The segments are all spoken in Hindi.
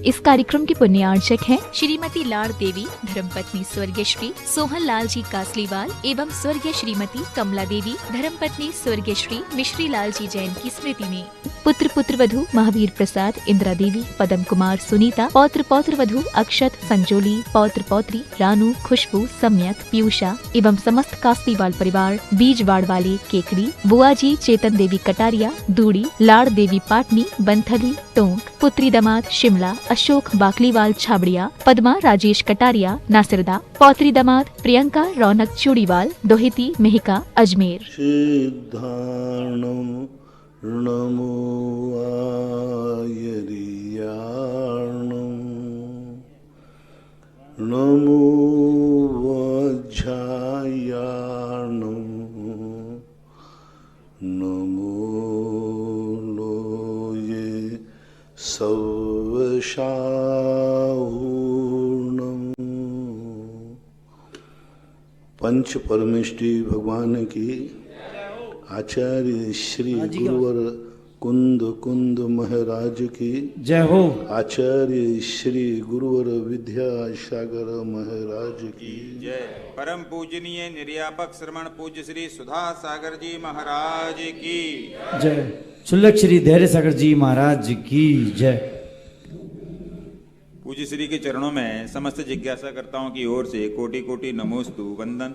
इस कार्यक्रम के पुण्यार्चक हैं श्रीमती लाड़ देवी, धर्मपत्नी स्वर्गीय श्री सोहन लाल जी कासलीवाल एवं स्वर्गीय श्रीमती कमला देवी, धर्मपत्नी स्वर्गीय श्री मिश्री लाल जी जैन की स्मृति में। पुत्र पुत्रवधू महावीर प्रसाद, इंदिरा देवी, पदम कुमार, सुनीता, पौत्र पौत्रवधू अक्षत, संजोली, पौत्र पौत्री रानू, खुशबू, सम्यक, पीयूषा एवं समस्त कासलीवाल परिवार, बीजवाड़ वाले केकड़ी, बुआ जी चेतन देवी कटारिया, दूड़ी, लाड़ देवी पाटनी, बंथली, टोंक, पुत्री दामाद शिमला, अशोक बाकलीवाल छाबड़िया, पद्मा राजेश कटारिया नासिरदा, पौत्री दामाद प्रियंका रौनक चूड़ीवाल, दोहिती मेहिका अजमेर। नमो आयरियाणं नमो वज्रायाणं नमो लोये सवशाहूर्णं। पंच परमेष्टि भगवान की आचार्य श्री गुरुवर कुंद कुंद महाराज की जय हो। आचार्य श्री गुरुवर विद्यासागर महाराज की जय। परम पूजनीय निर्यापक श्रमण पूज्य श्री सुधा सागर जी महाराज की जय। सुलभ श्री धैर्य सागर जी महाराज की जय। पूज्य श्री के चरणों में समस्त जिज्ञासा कर्ताओं की ओर से कोटि कोटि नमोस्तु वंदन।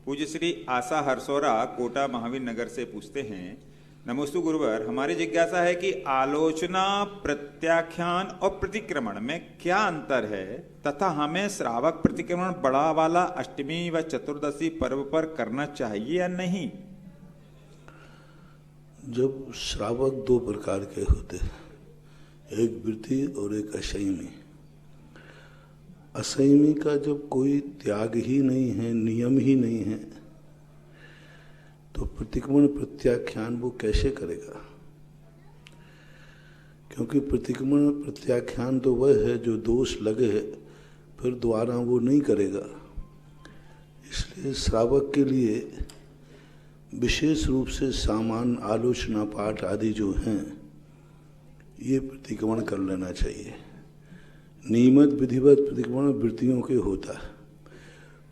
पूज्य श्री आशा हरसोरा कोटा महावीर नगर से पूछते हैं, नमोस्तु गुरुवर, हमारी जिज्ञासा है कि आलोचना, प्रत्याख्यान और प्रतिक्रमण में क्या अंतर है तथा हमें श्रावक प्रतिक्रमण बड़ा वाला अष्टमी व चतुर्दशी पर्व पर करना चाहिए या नहीं? जब श्रावक दो प्रकार के होते हैं, एक वृत्ति और एक असंयमी। असंयमी का जब कोई त्याग ही नहीं है, नियम ही नहीं है, तो प्रतिक्रमण प्रत्याख्यान वो कैसे करेगा? क्योंकि प्रतिक्रमण प्रत्याख्यान तो वह है जो दोष लगे फिर दोबारा वो नहीं करेगा। इसलिए श्रावक के लिए विशेष रूप से सामान्य आलोचना पाठ आदि जो हैं ये प्रतिक्रमण कर लेना चाहिए। नियमित विधिवत प्रतिक्रमण वृत्तियों के होता है।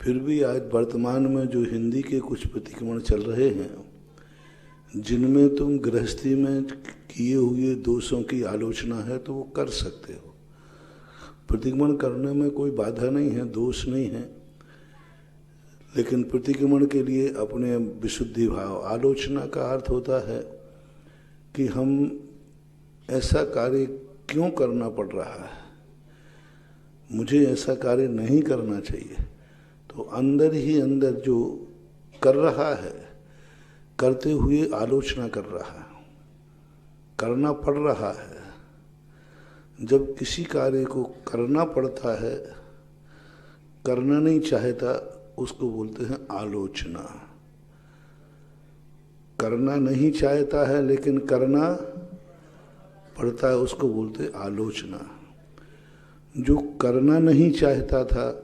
फिर भी आज वर्तमान में जो हिंदी के कुछ प्रतिक्रमण चल रहे हैं जिनमें तुम गृहस्थी में किए हुए दोषों की आलोचना है तो वो कर सकते हो। प्रतिक्रमण करने में कोई बाधा नहीं है, दोष नहीं है, लेकिन प्रतिक्रमण के लिए अपने विशुद्धि भाव। आलोचना का अर्थ होता है कि हम ऐसा कार्य क्यों करना पड़ रहा है, मुझे ऐसा कार्य नहीं करना चाहिए। तो अंदर ही अंदर जो कर रहा है, करते हुए आलोचना कर रहा है, करना पड़ रहा है। जब किसी कार्य को करना पड़ता है, करना नहीं चाहता, उसको बोलते हैं आलोचना। करना नहीं चाहता है लेकिन करना पड़ता है, उसको बोलते हैं आलोचना। जो करना नहीं चाहता था,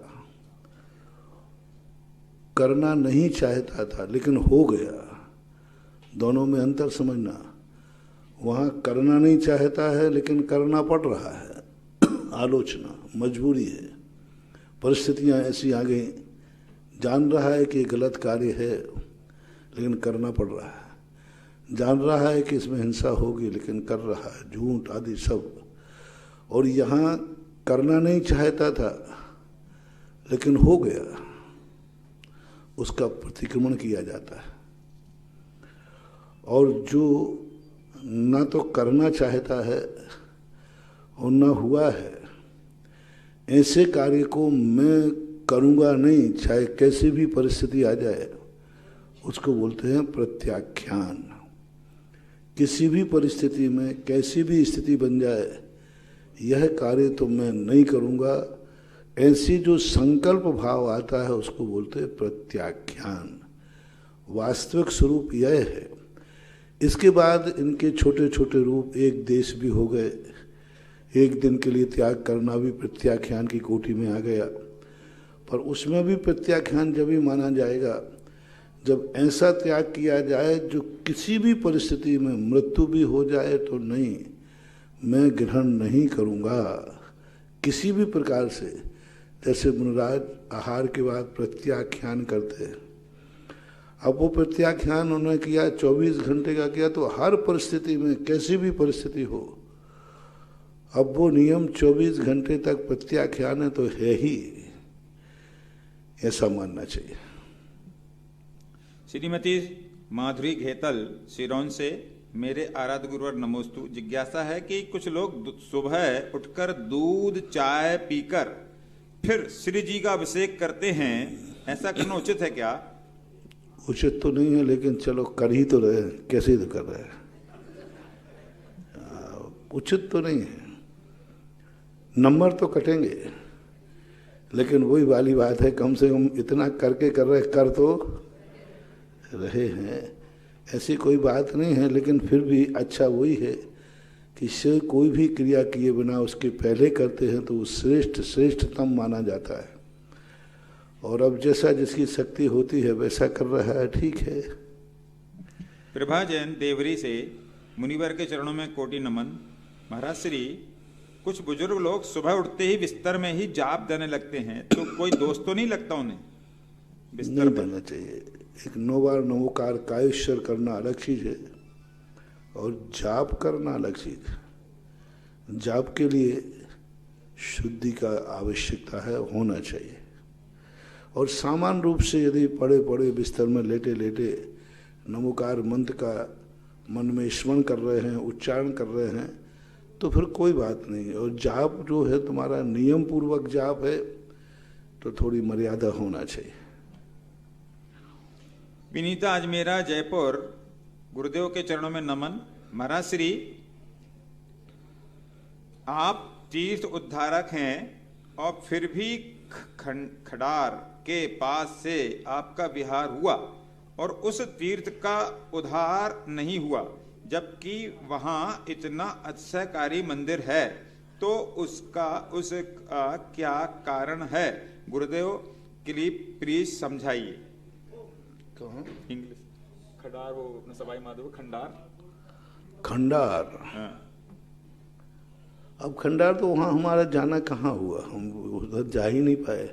करना नहीं चाहता था लेकिन हो गया, दोनों में अंतर समझना। वहाँ करना नहीं चाहता है लेकिन करना पड़ रहा है, आलोचना, मजबूरी है, परिस्थितियाँ ऐसी आ गई, जान रहा है कि गलत कार्य है लेकिन करना पड़ रहा है, जान रहा है कि इसमें हिंसा होगी लेकिन कर रहा है, झूठ आदि सब। और यहाँ करना नहीं चाहता था लेकिन हो गया, उसका प्रतिक्रमण किया जाता है। और जो ना तो करना चाहता है और ना हुआ है, ऐसे कार्य को मैं करूँगा नहीं, चाहे कैसी भी परिस्थिति आ जाए, उसको बोलते हैं प्रत्याख्यान। किसी भी परिस्थिति में कैसी भी स्थिति बन जाए, यह कार्य तो मैं नहीं करूँगा, ऐसी जो संकल्प भाव आता है उसको बोलते हैं प्रत्याख्यान। वास्तविक स्वरूप यह है। इसके बाद इनके छोटे छोटे रूप, एक देश भी हो गए, एक दिन के लिए त्याग करना भी प्रत्याख्यान की कोटि में आ गया। पर उसमें भी प्रत्याख्यान जब ही माना जाएगा जब ऐसा त्याग किया जाए जो किसी भी परिस्थिति में मृत्यु भी हो जाए तो नहीं, मैं ग्रहण नहीं करूँगा, किसी भी प्रकार से, जैसे मुनिराज आहार के बाद प्रत्याख्यान करते हैं, अब वो प्रत्याख्यान उन्होंने किया 24 घंटे का किया, तो हर परिस्थिति में कैसी भी परिस्थिति हो, अब वो नियम 24 घंटे तक प्रत्याख्यान है तो है ही, ऐसा मानना चाहिए। श्रीमती माधुरी घेतल सिरौन से, मेरे आराध्य गुरुवर नमोस्तु। जिज्ञासा है कि कुछ लोग सुबह उठकर दूध चाय पीकर फिर श्री जी का अभिषेक करते हैं, ऐसा करना उचित है क्या? उचित तो नहीं है, लेकिन चलो कर ही तो रहे हैं, कैसे तो कर रहे हैं, उचित तो नहीं है। नंबर तो कटेंगे, लेकिन वही वाली बात है, कम से कम इतना करके कर रहे, कर तो रहे हैं, ऐसी कोई बात नहीं है। लेकिन फिर भी अच्छा वही है कि से कोई भी क्रिया किए बिना उसके पहले करते हैं तो वो श्रेष्ठतम माना जाता है। और अब जैसा जिसकी शक्ति होती है वैसा कर रहा है, ठीक है। प्रभा जैन देवरी से, मुनिवर के चरणों में कोटि नमन। महाराज श्री, कुछ बुजुर्ग लोग सुबह उठते ही बिस्तर में ही जाप देने लगते हैं, तो कोई दोष तो नहीं लगता उन्हें बिस्तर नहीं देना चाहिए। एक 9 बार नमोकार कायेश्वर करना अलग चीज है और जाप करना अलग चीज है। जाप के लिए शुद्धि का आवश्यकता है, होना चाहिए। और सामान्य रूप से यदि पड़े पड़े बिस्तर में लेटे लेटे नमोकार मंत्र का मन में स्मरण कर रहे हैं, उच्चारण कर रहे हैं, तो फिर कोई बात नहीं। और जाप जो है तुम्हारा नियम पूर्वक जाप है, तो थोड़ी मर्यादा होना चाहिए। विनीता अजमेरा जयपुर, गुरुदेव के चरणों में नमन। महाराज श्री, आप तीर्थ उद्धारक हैं और फिर भी खडार के पास से आपका विहार हुआ और उस तीर्थ का उद्धार नहीं हुआ, जबकि वहां इतना अतिशयकारी मंदिर है, तो उसका क्या कारण है? गुरुदेव के लिए प्लीज समझाइए। इंग्लिश खंडार, वो अपना सवाई माधो खंडार। हाँ। अब खंडार तो वहाँ हमारा जाना कहाँ हुआ, हम उधर जा ही नहीं पाए।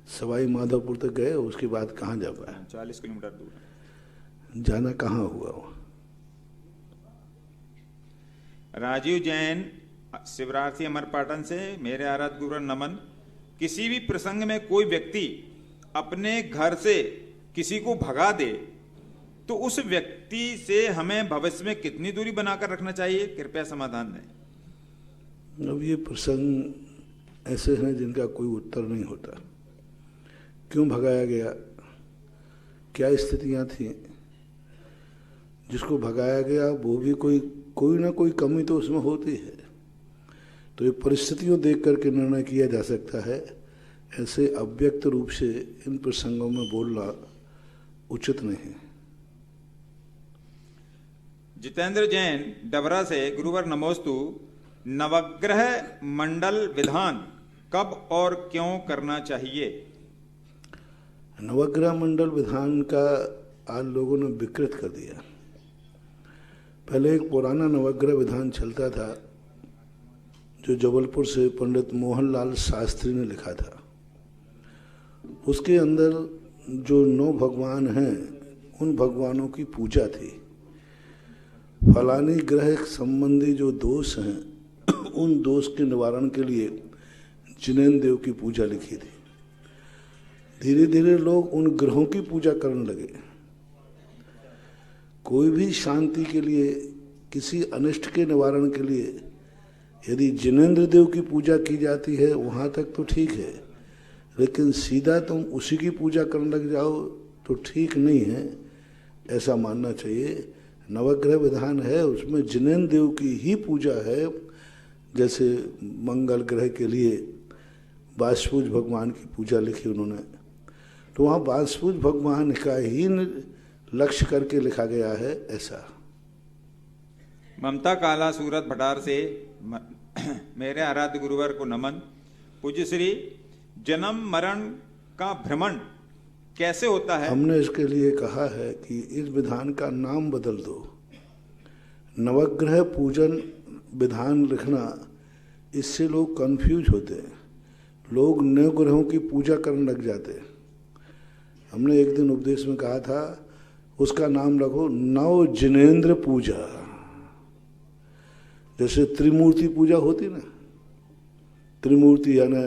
सवाई माधोपुर तक गए, उसके बाद कहाँ जा पाए? 40 किलोमीटर दूर। जाना कहाँ हुआ वो? राजीव जैन शिवरार्थी अमरपाटन से, मेरे आराध्य गुरु नमन। किसी भी प्रसंग में कोई व्यक्ति अपने घर से किसी को भगा दे तो उस व्यक्ति से हमें भविष्य में कितनी दूरी बनाकर रखना चाहिए? कृपया समाधान दें। अब ये प्रसंग ऐसे हैं जिनका कोई उत्तर नहीं होता। क्यों भगाया गया, क्या स्थितियां थी, जिसको भगाया गया वो भी कोई ना कोई कमी तो उसमें होती है। तो ये परिस्थितियों देख करके निर्णय किया जा सकता है। ऐसे अव्यक्त रूप से इन प्रसंगों में बोलना उचित नहीं। जितेंद्र जैन डबरा से, गुरुवर नमोस्तु। नवग्रह मंडल विधान कब और क्यों करना चाहिए? नवग्रह मंडल विधान का आज लोगों ने विकृत कर दिया। पहले एक पुराना नवग्रह विधान चलता था जो जबलपुर से पंडित मोहनलाल शास्त्री ने लिखा था। उसके अंदर जो 9 भगवान हैं, उन भगवानों की पूजा थी। फलानी ग्रह संबंधी जो दोष हैं, उन दोष के निवारण के लिए जिनेन्द्र देव की पूजा लिखी थी। धीरे धीरे लोग उन ग्रहों की पूजा करने लगे। कोई भी शांति के लिए, किसी अनिष्ट के निवारण के लिए यदि जिनेन्द्र देव की पूजा की जाती है, वहाँ तक तो ठीक है, लेकिन सीधा तुम उसी की पूजा करने लग जाओ तो ठीक नहीं है, ऐसा मानना चाहिए। नवग्रह विधान है, उसमें जिनेन्द्र देव की ही पूजा है। जैसे मंगल ग्रह के लिए वासुपुज भगवान की पूजा लिखी उन्होंने, तो वहाँ वासुपुज भगवान का ही लक्ष्य करके लिखा गया है। ऐसा ममता काला सूरत भटार से, मेरे आराध्य गुरुवर को नमन। पूज्य श्री, जन्म मरण का भ्रमण कैसे होता है? हमने इसके लिए कहा है कि इस विधान का नाम बदल दो। नवग्रह पूजन विधान लिखना इससे लोग कंफ्यूज होते हैं, लोग नवग्रहों की पूजा करने लग जाते हैं। हमने एक दिन उपदेश में कहा था उसका नाम रखो नव जिनेंद्र पूजा। जैसे त्रिमूर्ति पूजा होती ना, त्रिमूर्ति यानी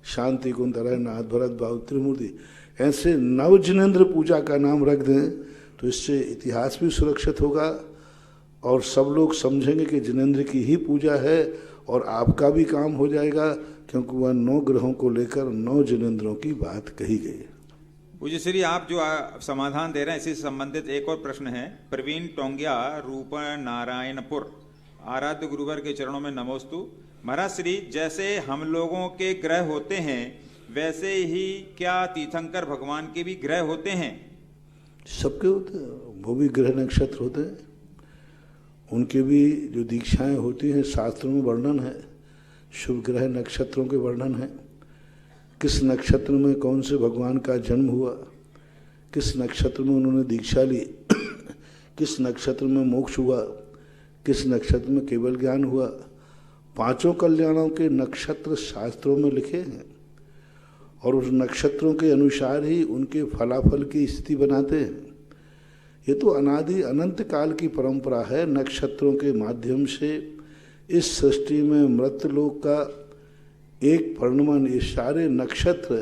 शांति कुंतल नाथ भरत बाहु त्रिमूर्ति, ऐसे नव जिनेंद्र पूजा का नाम रख दें तो इससे इतिहास भी सुरक्षित होगा और सब लोग समझेंगे कि जिनेंद्र की ही पूजा है और आपका भी काम हो जाएगा, क्योंकि वह 9 ग्रहों को लेकर 9 जिनेंद्रों की बात कही गई। पूज्य श्री, आप जो समाधान दे रहे हैं इसी से संबंधित एक और प्रश्न है। प्रवीण टोंगिया, रूप नारायणपुर, आराध्य गुरुवर के चरणों में नमोस्तु। महाराज श्री, जैसे हम लोगों के ग्रह होते हैं वैसे ही क्या तीर्थंकर भगवान के भी ग्रह होते हैं? सबके होते हैं, वो भी ग्रह नक्षत्र होते हैं, उनके भी जो दीक्षाएं होती हैं शास्त्रों में वर्णन है, शुभ ग्रह नक्षत्रों के वर्णन है, किस नक्षत्र में कौन से भगवान का जन्म हुआ, किस नक्षत्र में उन्होंने दीक्षा ली, किस नक्षत्र में मोक्ष हुआ, किस नक्षत्र में केवल ज्ञान हुआ। 5 कल्याणों के नक्षत्र शास्त्रों में लिखे हैं और उस नक्षत्रों के अनुसार ही उनके फलाफल की स्थिति बनाते हैं। ये तो अनादि अनंत काल की परंपरा है। नक्षत्रों के माध्यम से इस सृष्टि में मृतलोक का एक परिणमन, ये सारे नक्षत्र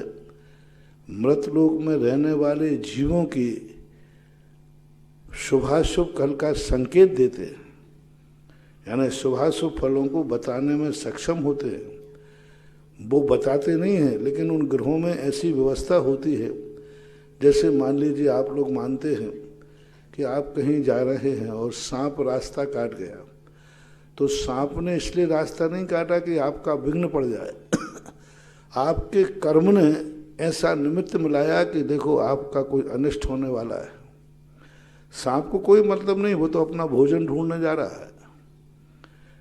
मृतलोक में रहने वाले जीवों की शुभाशुभ कल का संकेत देते हैं, यानी शुभाशुभ फलों को बताने में सक्षम होते हैं। वो बताते नहीं हैं, लेकिन उन ग्रहों में ऐसी व्यवस्था होती है। जैसे मान लीजिए आप लोग मानते हैं कि आप कहीं जा रहे हैं और सांप रास्ता काट गया, तो सांप ने इसलिए रास्ता नहीं काटा कि आपका विघ्न पड़ जाए। आपके कर्म ने ऐसा निमित्त मिलाया कि देखो आपका कोई अनिष्ट होने वाला है। सांप को कोई मतलब नहीं, वो तो अपना भोजन ढूंढने जा रहा है,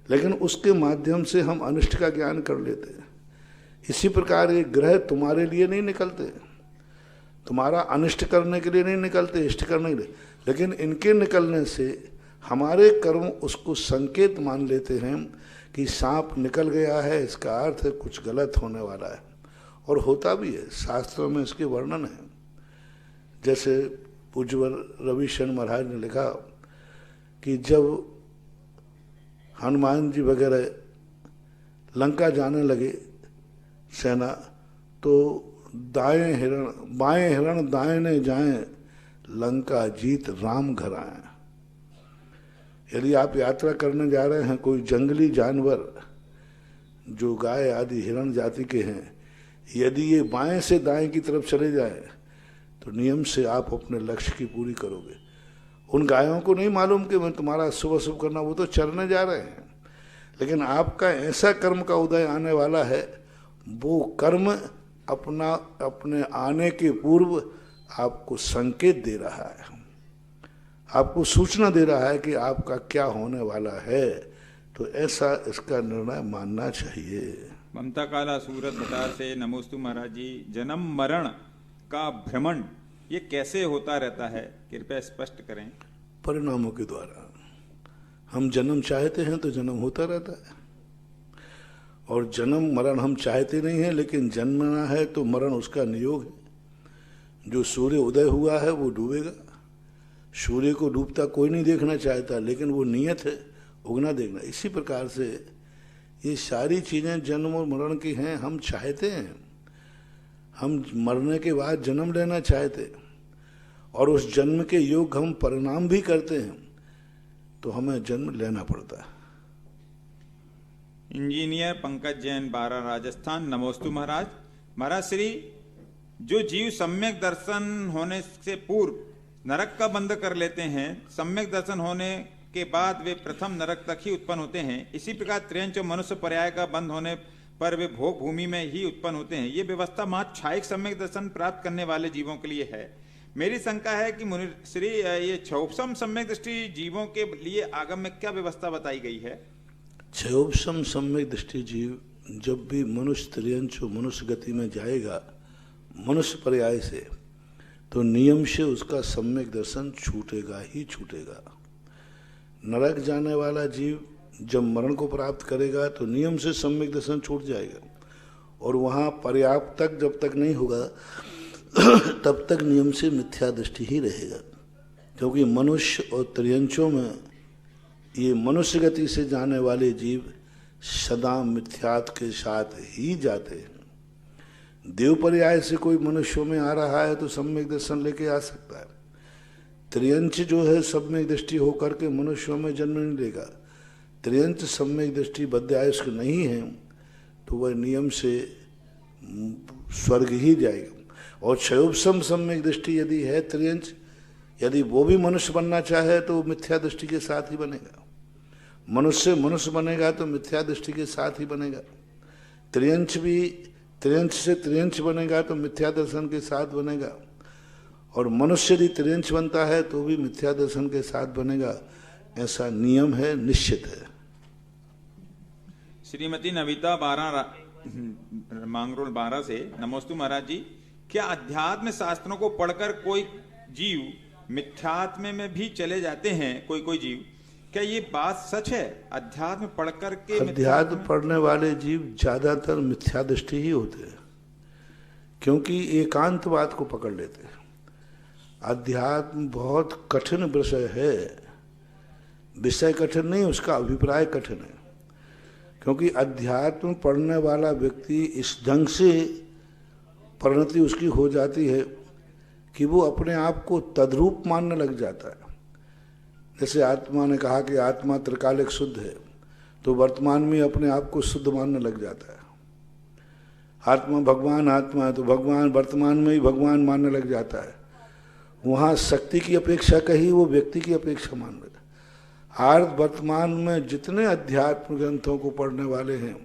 लेकिन उसके माध्यम से हम अनिष्ट का ज्ञान कर लेते हैं। इसी प्रकार ये ग्रह तुम्हारे लिए नहीं निकलते, तुम्हारा अनिष्ट करने के लिए नहीं निकलते, इष्ट करने के लिए, लेकिन इनके निकलने से हमारे कर्म उसको संकेत मान लेते हैं कि सांप निकल गया है, इसका अर्थ है कुछ गलत होने वाला है, और होता भी है। शास्त्रों में इसके वर्णन है। जैसे पूज्यवर रविशरण महाराज ने लिखा कि जब हनुमान जी वगैरह लंका जाने लगे सेना, तो बाएं हिरण दाएं ने जाएं, लंका जीत राम घर आए। यदि आप यात्रा करने जा रहे हैं, कोई जंगली जानवर जो गाय आदि हिरण जाति के हैं, यदि ये बाएं से दाएं की तरफ चले जाए तो नियम से आप अपने लक्ष्य की पूरी करोगे। उन गायों को नहीं मालूम कि मैं तुम्हारा शुभ अशुभ करना, वो तो चरने जा रहे हैं, लेकिन आपका ऐसा कर्म का उदय आने वाला है, वो कर्म अपने आने के पूर्व आपको संकेत दे रहा है, आपको सूचना दे रहा है कि आपका क्या होने वाला है। तो ऐसा इसका निर्णय मानना चाहिए। ममता काला सूरत बतार से नमोस्तु महाराज जी। जन्म मरण का भ्रमण ये कैसे होता रहता है, कृपया स्पष्ट करें। परिणामों के द्वारा। हम जन्म चाहते हैं तो जन्म होता रहता है, और जन्म मरण हम चाहते नहीं हैं, लेकिन जन्मना है तो मरण उसका नियोग है। जो सूर्य उदय हुआ है वो डूबेगा। सूर्य को डूबता कोई नहीं देखना चाहता, लेकिन वो नियत है उगना देखना। इसी प्रकार से ये सारी चीज़ें जन्म और मरण की हैं। हम चाहते हैं, हम मरने के बाद जन्म लेना चाहते हैं, और उस जन्म के योग हम परिणाम भी करते हैं, तो हमें जन्म लेना पड़ता है। इंजीनियर पंकज जैन, बारा, राजस्थान। नमोस्तु महाराज। महाराज श्री, जो जीव सम्यक दर्शन होने से पूर्व नरक का बंध कर लेते हैं, सम्यक दर्शन होने के बाद वे प्रथम नरक तक ही उत्पन्न होते हैं। इसी प्रकार त्र्यंच मनुष्य पर्याय का बंध होने पर वे भोग भूमि में ही उत्पन्न होते हैं। ये व्यवस्था मात्र क्षायिक सम्यक दर्शन प्राप्त करने वाले जीवों के लिए है। मेरी शंका है कि मुनि श्री, ये क्षोभसम सम्यक दृष्टि जीवों के लिए आगम में क्या व्यवस्था बताई गई है? क्षयोपशम सम्यक दृष्टि जीव जब भी मनुष्य त्रियंच मनुष्य गति में जाएगा मनुष्य पर्याय से, तो नियम से उसका सम्यक दर्शन छूटेगा ही छूटेगा। नरक जाने वाला जीव जब मरण को प्राप्त करेगा तो नियम से सम्यक दर्शन छूट जाएगा, और वहाँ पर्याप्त तक जब तक नहीं होगा तब तक नियम से मिथ्या दृष्टि ही रहेगा। क्योंकि मनुष्य और त्रियंचों में ये मनुष्य गति से जाने वाले जीव सदा मिथ्यात्व के साथ ही जाते हैं। देव पर्याय से कोई मनुष्यों में आ रहा है तो सम्यक दर्शन लेके आ सकता है। त्रियंच जो है सम्यक दृष्टि होकर के मनुष्यों में जन्म नहीं लेगा। त्रियंच सम्यक दृष्टि बद्यायुष्क नहीं है तो वह नियम से स्वर्ग ही जाएगा। और क्षयोपम सम्यक दृष्टि यदि है त्रियंच, यदि वो भी मनुष्य बनना चाहे तो मिथ्या दृष्टि के साथ ही बनेगा। मनुष्य मनुष्य बनेगा तो मिथ्या दृष्टि के साथ ही बनेगा। त्रियंच भी त्रियंच से त्रियंच बनेगा तो मिथ्या दर्शन के साथ बनेगा, और मनुष्य यदि त्रियंच बनता है तो भी मिथ्या दर्शन के साथ बनेगा। ऐसा नियम है, निश्चित है। श्रीमती नविता मांगरोल 12 से, नमोस्तु महाराज जी, क्या अध्यात्म शास्त्रों को पढ़कर कोई जीव मिथ्यात्म में भी चले जाते हैं? कोई जीव, क्या ये बात सच है? अध्यात्म पढ़कर के अध्यात्म पढ़ने वाले जीव ज्यादातर मिथ्या दृष्टि ही होते हैं, क्योंकि एकांतवाद को पकड़ लेते हैं। अध्यात्म बहुत कठिन विषय है, विषय कठिन नहीं, उसका अभिप्राय कठिन है। क्योंकि अध्यात्म पढ़ने वाला व्यक्ति इस ढंग से परिणति उसकी हो जाती है कि वो अपने आप को तद्रूप मानने लग जाता है। जैसे आत्मा ने कहा कि आत्मा त्रिकालिक शुद्ध है, तो वर्तमान में अपने आप को शुद्ध मानने लग जाता है। आत्मा भगवान आत्मा है तो भगवान वर्तमान में ही भगवान मानने लग जाता है। वहाँ शक्ति की अपेक्षा कही, वो व्यक्ति की अपेक्षा मान लेता है। आज वर्तमान में जितने अध्यात्म ग्रंथों को पढ़ने वाले हैं,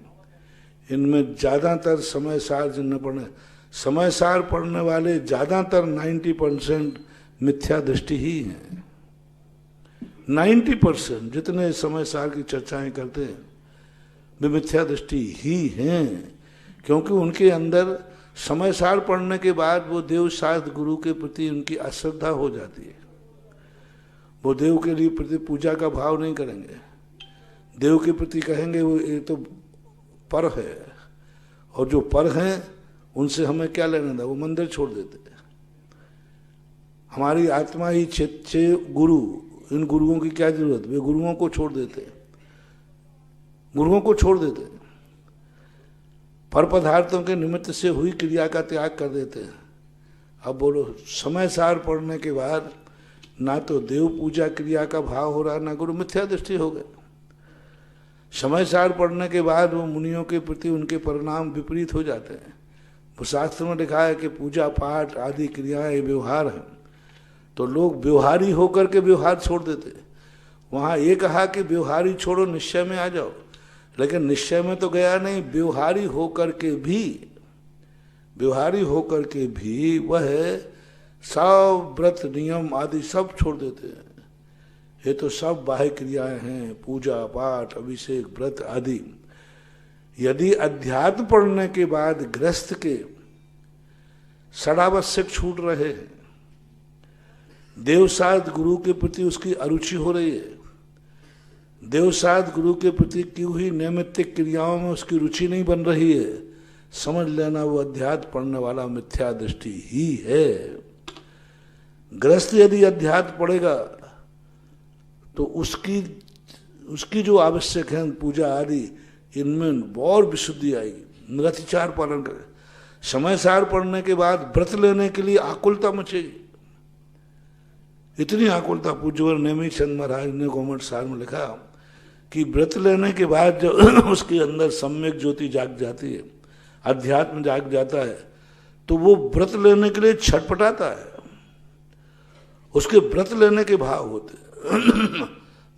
इनमें ज़्यादातर समय सार जिन पढ़ने समय सार पढ़ने वाले ज़्यादातर 90% मिथ्या दृष्टि ही हैं। 90% जितने समय सार की चर्चाएं करते हैं वे मिथ्या दृष्टि ही हैं, क्योंकि उनके अंदर समय सार पढ़ने के बाद वो देव शास्त्र गुरु के प्रति उनकी अश्रद्धा हो जाती है। वो देव के लिए प्रति पूजा का भाव नहीं करेंगे, देव के प्रति कहेंगे वो ये तो पर है, और जो पर हैं उनसे हमें क्या लेना था, वो मंदिर छोड़ देते हैं। हमारी आत्मा ही छे गुरु, इन गुरुओं की क्या जरूरत, वे गुरुओं को छोड़ देते हैं, गुरुओं को छोड़ देते हैं। पर पदार्थों के निमित्त से हुई क्रिया का त्याग कर देते हैं। अब बोलो, समय सार पढ़ने के बाद ना तो देव पूजा क्रिया का भाव हो रहा, ना गुरु, मिथ्या दृष्टि हो गए। समय सार पढ़ने के बाद वो मुनियों के प्रति उनके परिणाम विपरीत हो जाते हैं। वो शास्त्र में लिखा है कि पूजा पाठ आदि क्रियाएं व्यवहार हैं, तो लोग व्यवहारी होकर के व्यवहार छोड़ देते। वहाँ ये कहा कि व्यवहारी छोड़ो, निश्चय में आ जाओ, लेकिन निश्चय में तो गया नहीं, व्यवहारी होकर के भी वह सब व्रत नियम आदि सब छोड़ देते हैं। ये तो सब बाह्य क्रियाएं हैं, पूजा पाठ अभिषेक व्रत आदि। यदि अध्यात्म पढ़ने के बाद गृहस्थ के षडावश्यक छूट रहे हैं, देवसाद गुरु के प्रति उसकी अरुचि हो रही है, देवसाद गुरु के प्रति की हुई नैमित्तिक क्रियाओं में उसकी रुचि नहीं बन रही है, समझ लेना वो अध्यात्म पढ़ने वाला मिथ्या दृष्टि ही है। गृहस्थ यदि अध्यात्म पढ़ेगा तो उसकी जो आवश्यक है पूजा आदि, इनमें और विशुद्धि आएगी, निरतिचार पालन करे। समय सार पढ़ने के बाद व्रत लेने के लिए आकुलता मचेगी, इतनी आकुलता। पूज्यवर नेमी चंद महाराज ने गवर्नमेंट सार में लिखा कि व्रत लेने के बाद जब उसके अंदर सम्यक ज्योति जाग जाती है, अध्यात्म जाग जाता है, तो वो व्रत लेने के लिए छटपटाता है। उसके व्रत लेने के भाव होते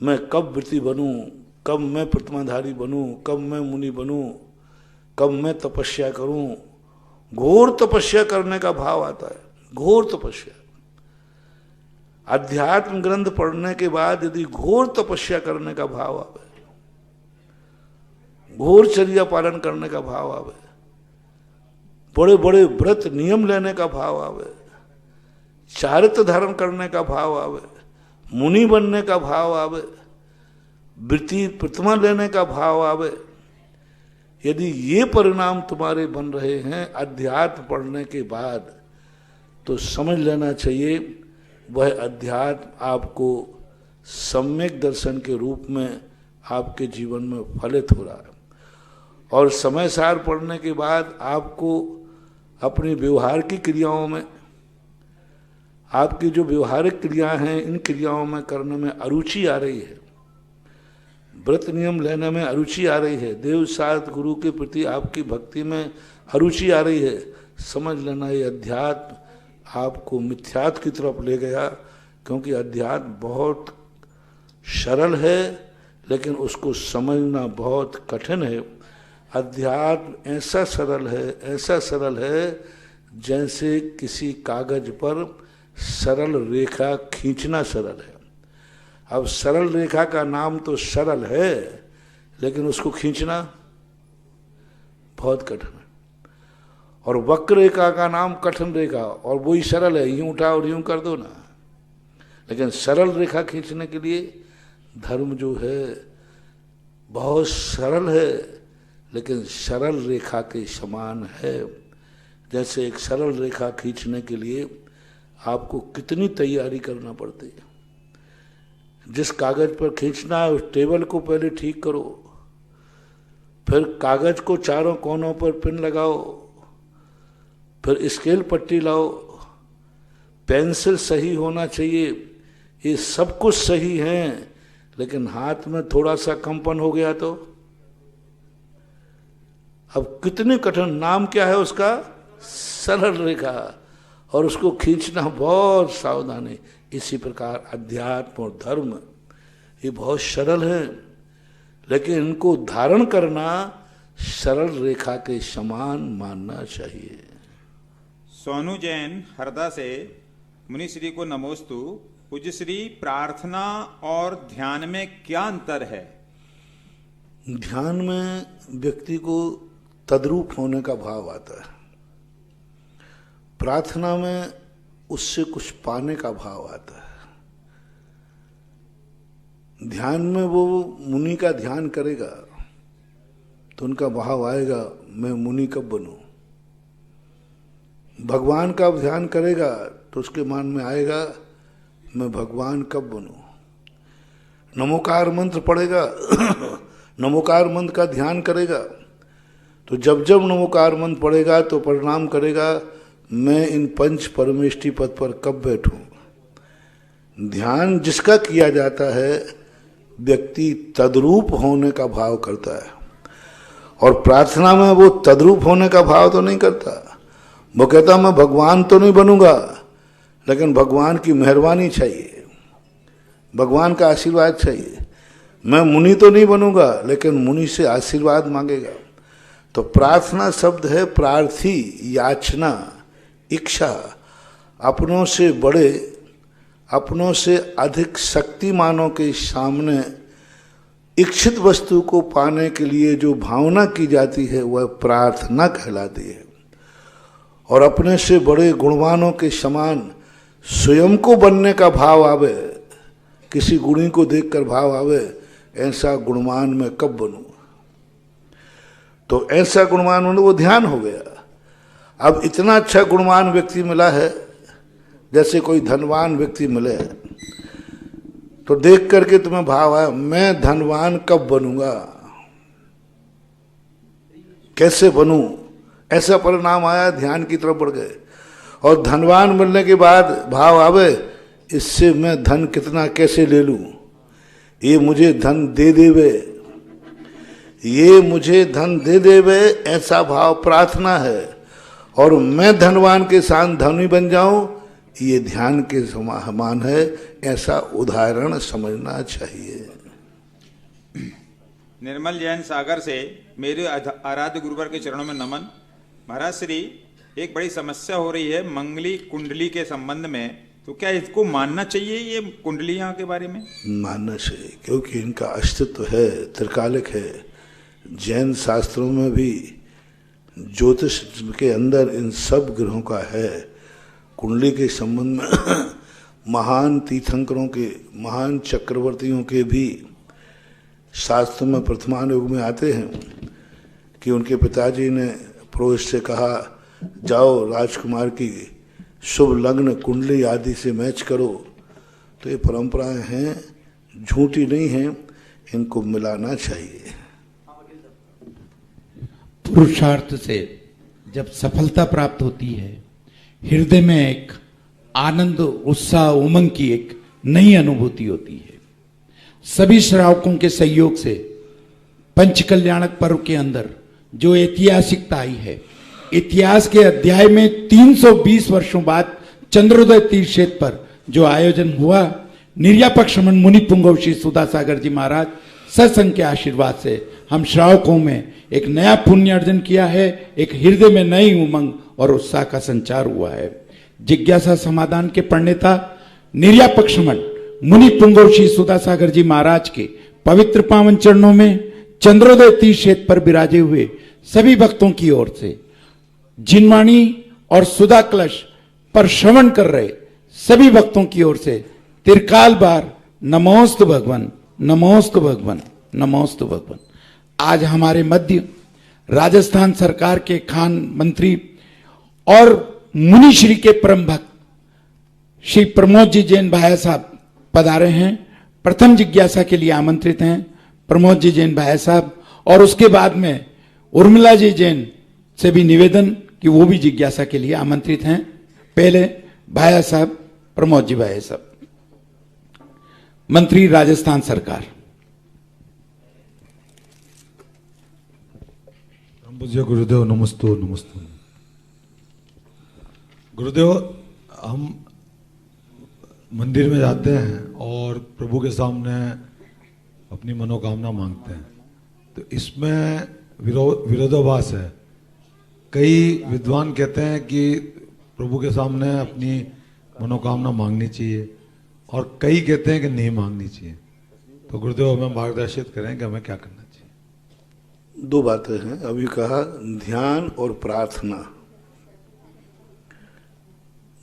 मैं कब व्रती बनूं, कब मैं प्रतिमाधारी बनूं, कब मैं मुनि बनूं, कब मैं तपस्या करूं। घोर तपस्या करने का भाव आता है, घोर तपस्या। अध्यात्म ग्रंथ पढ़ने के बाद यदि घोर तपस्या करने का भाव आवे, घोर चर्या पालन करने का भाव आवे, बड़े बड़े व्रत नियम लेने का भाव आवे, चारित्र धारण करने का भाव आवे, मुनि बनने का भाव आवे, वृत्ति प्रतिमा लेने का भाव आवे, यदि ये परिणाम तुम्हारे बन रहे हैं अध्यात्म पढ़ने के बाद, तो समझ लेना चाहिए वह अध्यात्म आपको सम्यक दर्शन के रूप में आपके जीवन में फलित हो रहा है। और समय सार पढ़ने के बाद आपको अपनी व्यवहार की क्रियाओं में, आपकी जो व्यवहारिक क्रियाएं हैं, इन क्रियाओं में करने में अरुचि आ रही है, व्रत नियम लेने में अरुचि आ रही है, देव साथ गुरु के प्रति आपकी भक्ति में अरुचि आ रही है, समझ लेना ये अध्यात्म आपको मिथ्यात्व की तरफ ले गया। क्योंकि अध्यात्म बहुत सरल है, लेकिन उसको समझना बहुत कठिन है। अध्यात्म ऐसा सरल है, ऐसा सरल है जैसे किसी कागज पर सरल रेखा खींचना सरल है। अब सरल रेखा का नाम तो सरल है, लेकिन उसको खींचना बहुत कठिन है। और वक्र रेखा का नाम कठिन रेखा, और वही सरल है, यूं उठा और यूं कर दो ना। लेकिन सरल रेखा खींचने के लिए धर्म जो है बहुत सरल है, लेकिन सरल रेखा के समान है। जैसे एक सरल रेखा खींचने के लिए आपको कितनी तैयारी करना पड़ती है। जिस कागज पर खींचना है उस टेबल को पहले ठीक करो, फिर कागज को चारों कोनों पर पिन लगाओ, फिर स्केल पट्टी लाओ, पेंसिल सही होना चाहिए। ये सब कुछ सही है, लेकिन हाथ में थोड़ा सा कंपन हो गया तो अब कितने कठिन। नाम क्या है उसका? सरल रेखा, और उसको खींचना बहुत सावधानी। इसी प्रकार अध्यात्म और धर्म ये बहुत सरल है, लेकिन इनको धारण करना सरल रेखा के समान मानना चाहिए। सोनू जैन हरदा से मुनि श्री को नमोस्तु। पूज्य श्री, प्रार्थना और ध्यान में क्या अंतर है? ध्यान में व्यक्ति को तद्रूप होने का भाव आता है, प्रार्थना में उससे कुछ पाने का भाव आता है। ध्यान में वो मुनि का ध्यान करेगा तो उनका भाव आएगा, मैं मुनि कब बनूं। भगवान का ध्यान करेगा तो उसके मन में आएगा, मैं भगवान कब बनूं। नमोकार मंत्र पढ़ेगा नमोकार मंत्र का ध्यान करेगा तो जब जब नमोकार मंत्र पढ़ेगा तो प्रणाम करेगा, मैं इन पंच परमेष्टि पद पर कब बैठूं। ध्यान जिसका किया जाता है व्यक्ति तद्रूप होने का भाव करता है, और प्रार्थना में वो तद्रूप होने का भाव तो नहीं करता। वो कहता मैं भगवान तो नहीं बनूंगा, लेकिन भगवान की मेहरबानी चाहिए, भगवान का आशीर्वाद चाहिए। मैं मुनि तो नहीं बनूंगा, लेकिन मुनि से आशीर्वाद मांगेगा। तो प्रार्थना शब्द है प्रार्थी, याचना, इच्छा। अपनों से बड़े, अपनों से अधिक शक्तिमानों के सामने इच्छित वस्तु को पाने के लिए जो भावना की जाती है वह प्रार्थना कहलाती है। और अपने से बड़े गुणवानों के समान स्वयं को बनने का भाव आवे, किसी गुणी को देखकर भाव आवे, ऐसा गुणवान मैं कब बनूं। तो ऐसा गुणवान होने वो ध्यान हो गया। अब इतना अच्छा गुणवान व्यक्ति मिला है, जैसे कोई धनवान व्यक्ति मिले, तो देख करके तुम्हें भाव आया, मैं धनवान कब बनूंगा, कैसे बनूं। ऐसा परिणाम आया, ध्यान की तरफ बढ़ गए। और धनवान मिलने के बाद भाव आवे, इससे मैं धन कितना कैसे ले लूं, ये मुझे धन दे देवे, ये मुझे धन दे देवे, ऐसा भाव प्रार्थना है। और मैं धनवान के साथ धनी बन जाऊं, ये ध्यान के समान है। ऐसा उदाहरण समझना चाहिए। निर्मल जैन सागर से मेरे आराध्य गुरुवर के चरणों में नमन। महाराज श्री, एक बड़ी समस्या हो रही है मंगली कुंडली के संबंध में, तो क्या इसको मानना चाहिए, ये कुंडलियां के बारे में? मानना चाहिए, क्योंकि इनका अस्तित्व है, त्रिकालिक है। जैन शास्त्रों में भी ज्योतिष के अंदर इन सब ग्रहों का है। कुंडली के संबंध में महान तीर्थंकरों के, महान चक्रवर्तियों के भी शास्त्र में प्रथमान युग में आते हैं कि उनके पिताजी ने पुरोहित से कहा, जाओ राजकुमार की शुभ लग्न कुंडली आदि से मैच करो। तो ये परंपराएं हैं, झूठी नहीं हैं, इनको मिलाना चाहिए। पुरुषार्थ से जब सफलता प्राप्त होती है, हृदय में एक आनंद, उत्साह, उमंग की एक नई अनुभूति होती है। सभी श्रावकों के सहयोग से पंच कल्याणक पर्व के अंदर जो ऐतिहासिकता आई है, इतिहास के अध्याय में 320 वर्षों बाद चंद्रोदय तीर्थ क्षेत्र पर जो आयोजन हुआ, निर्यापक्षमण मुनि पुंगव श्री सुधासागर जी महाराज सत्संग के आशीर्वाद से हम श्रावकों में एक नया पुण्य अर्जन किया है, एक हृदय में नई उमंग और उत्साह का संचार हुआ है। जिज्ञासा समाधान के प्रणेता निर्यापक्षमण मुनि पुंगव श्री सुधासागर जी महाराज के पवित्र पावन चरणों में चंद्रोदय तीर्थ क्षेत्र पर विराजे हुए सभी भक्तों की ओर से, जिनवाणी और सुधा कलश पर श्रवण कर रहे सभी भक्तों की ओर से तिरकाल बार नमोस्तु भगवान, नमोस्तु भगवान, नमोस्तु भगवान। आज हमारे मध्य राजस्थान सरकार के खान मंत्री और मुनिश्री के परम भक्त श्री प्रमोद जी जैन भाया साहब पधारे हैं। प्रथम जिज्ञासा के लिए आमंत्रित हैं प्रमोद जी जैन भाया साहब, और उसके बाद में उर्मिला जी जैन से भी निवेदन कि वो भी जिज्ञासा के लिए आमंत्रित हैं। पहले भाया साहब, प्रमोद जी भाया साहब, मंत्री राजस्थान सरकार। पूज्य गुरुदेव, नमस्तो नमस्तो। गुरुदेव, हम मंदिर में जाते हैं और प्रभु के सामने अपनी मनोकामना मांगते हैं, तो इसमें विरोधाभास है। कई विद्वान कहते हैं कि प्रभु के सामने अपनी मनोकामना मांगनी चाहिए और कई कहते हैं कि नहीं मांगनी चाहिए। तो गुरुदेव हमें मार्गदर्शित करें कि हमें क्या करना चाहिए। दो बातें हैं, अभी कहा ध्यान और प्रार्थना।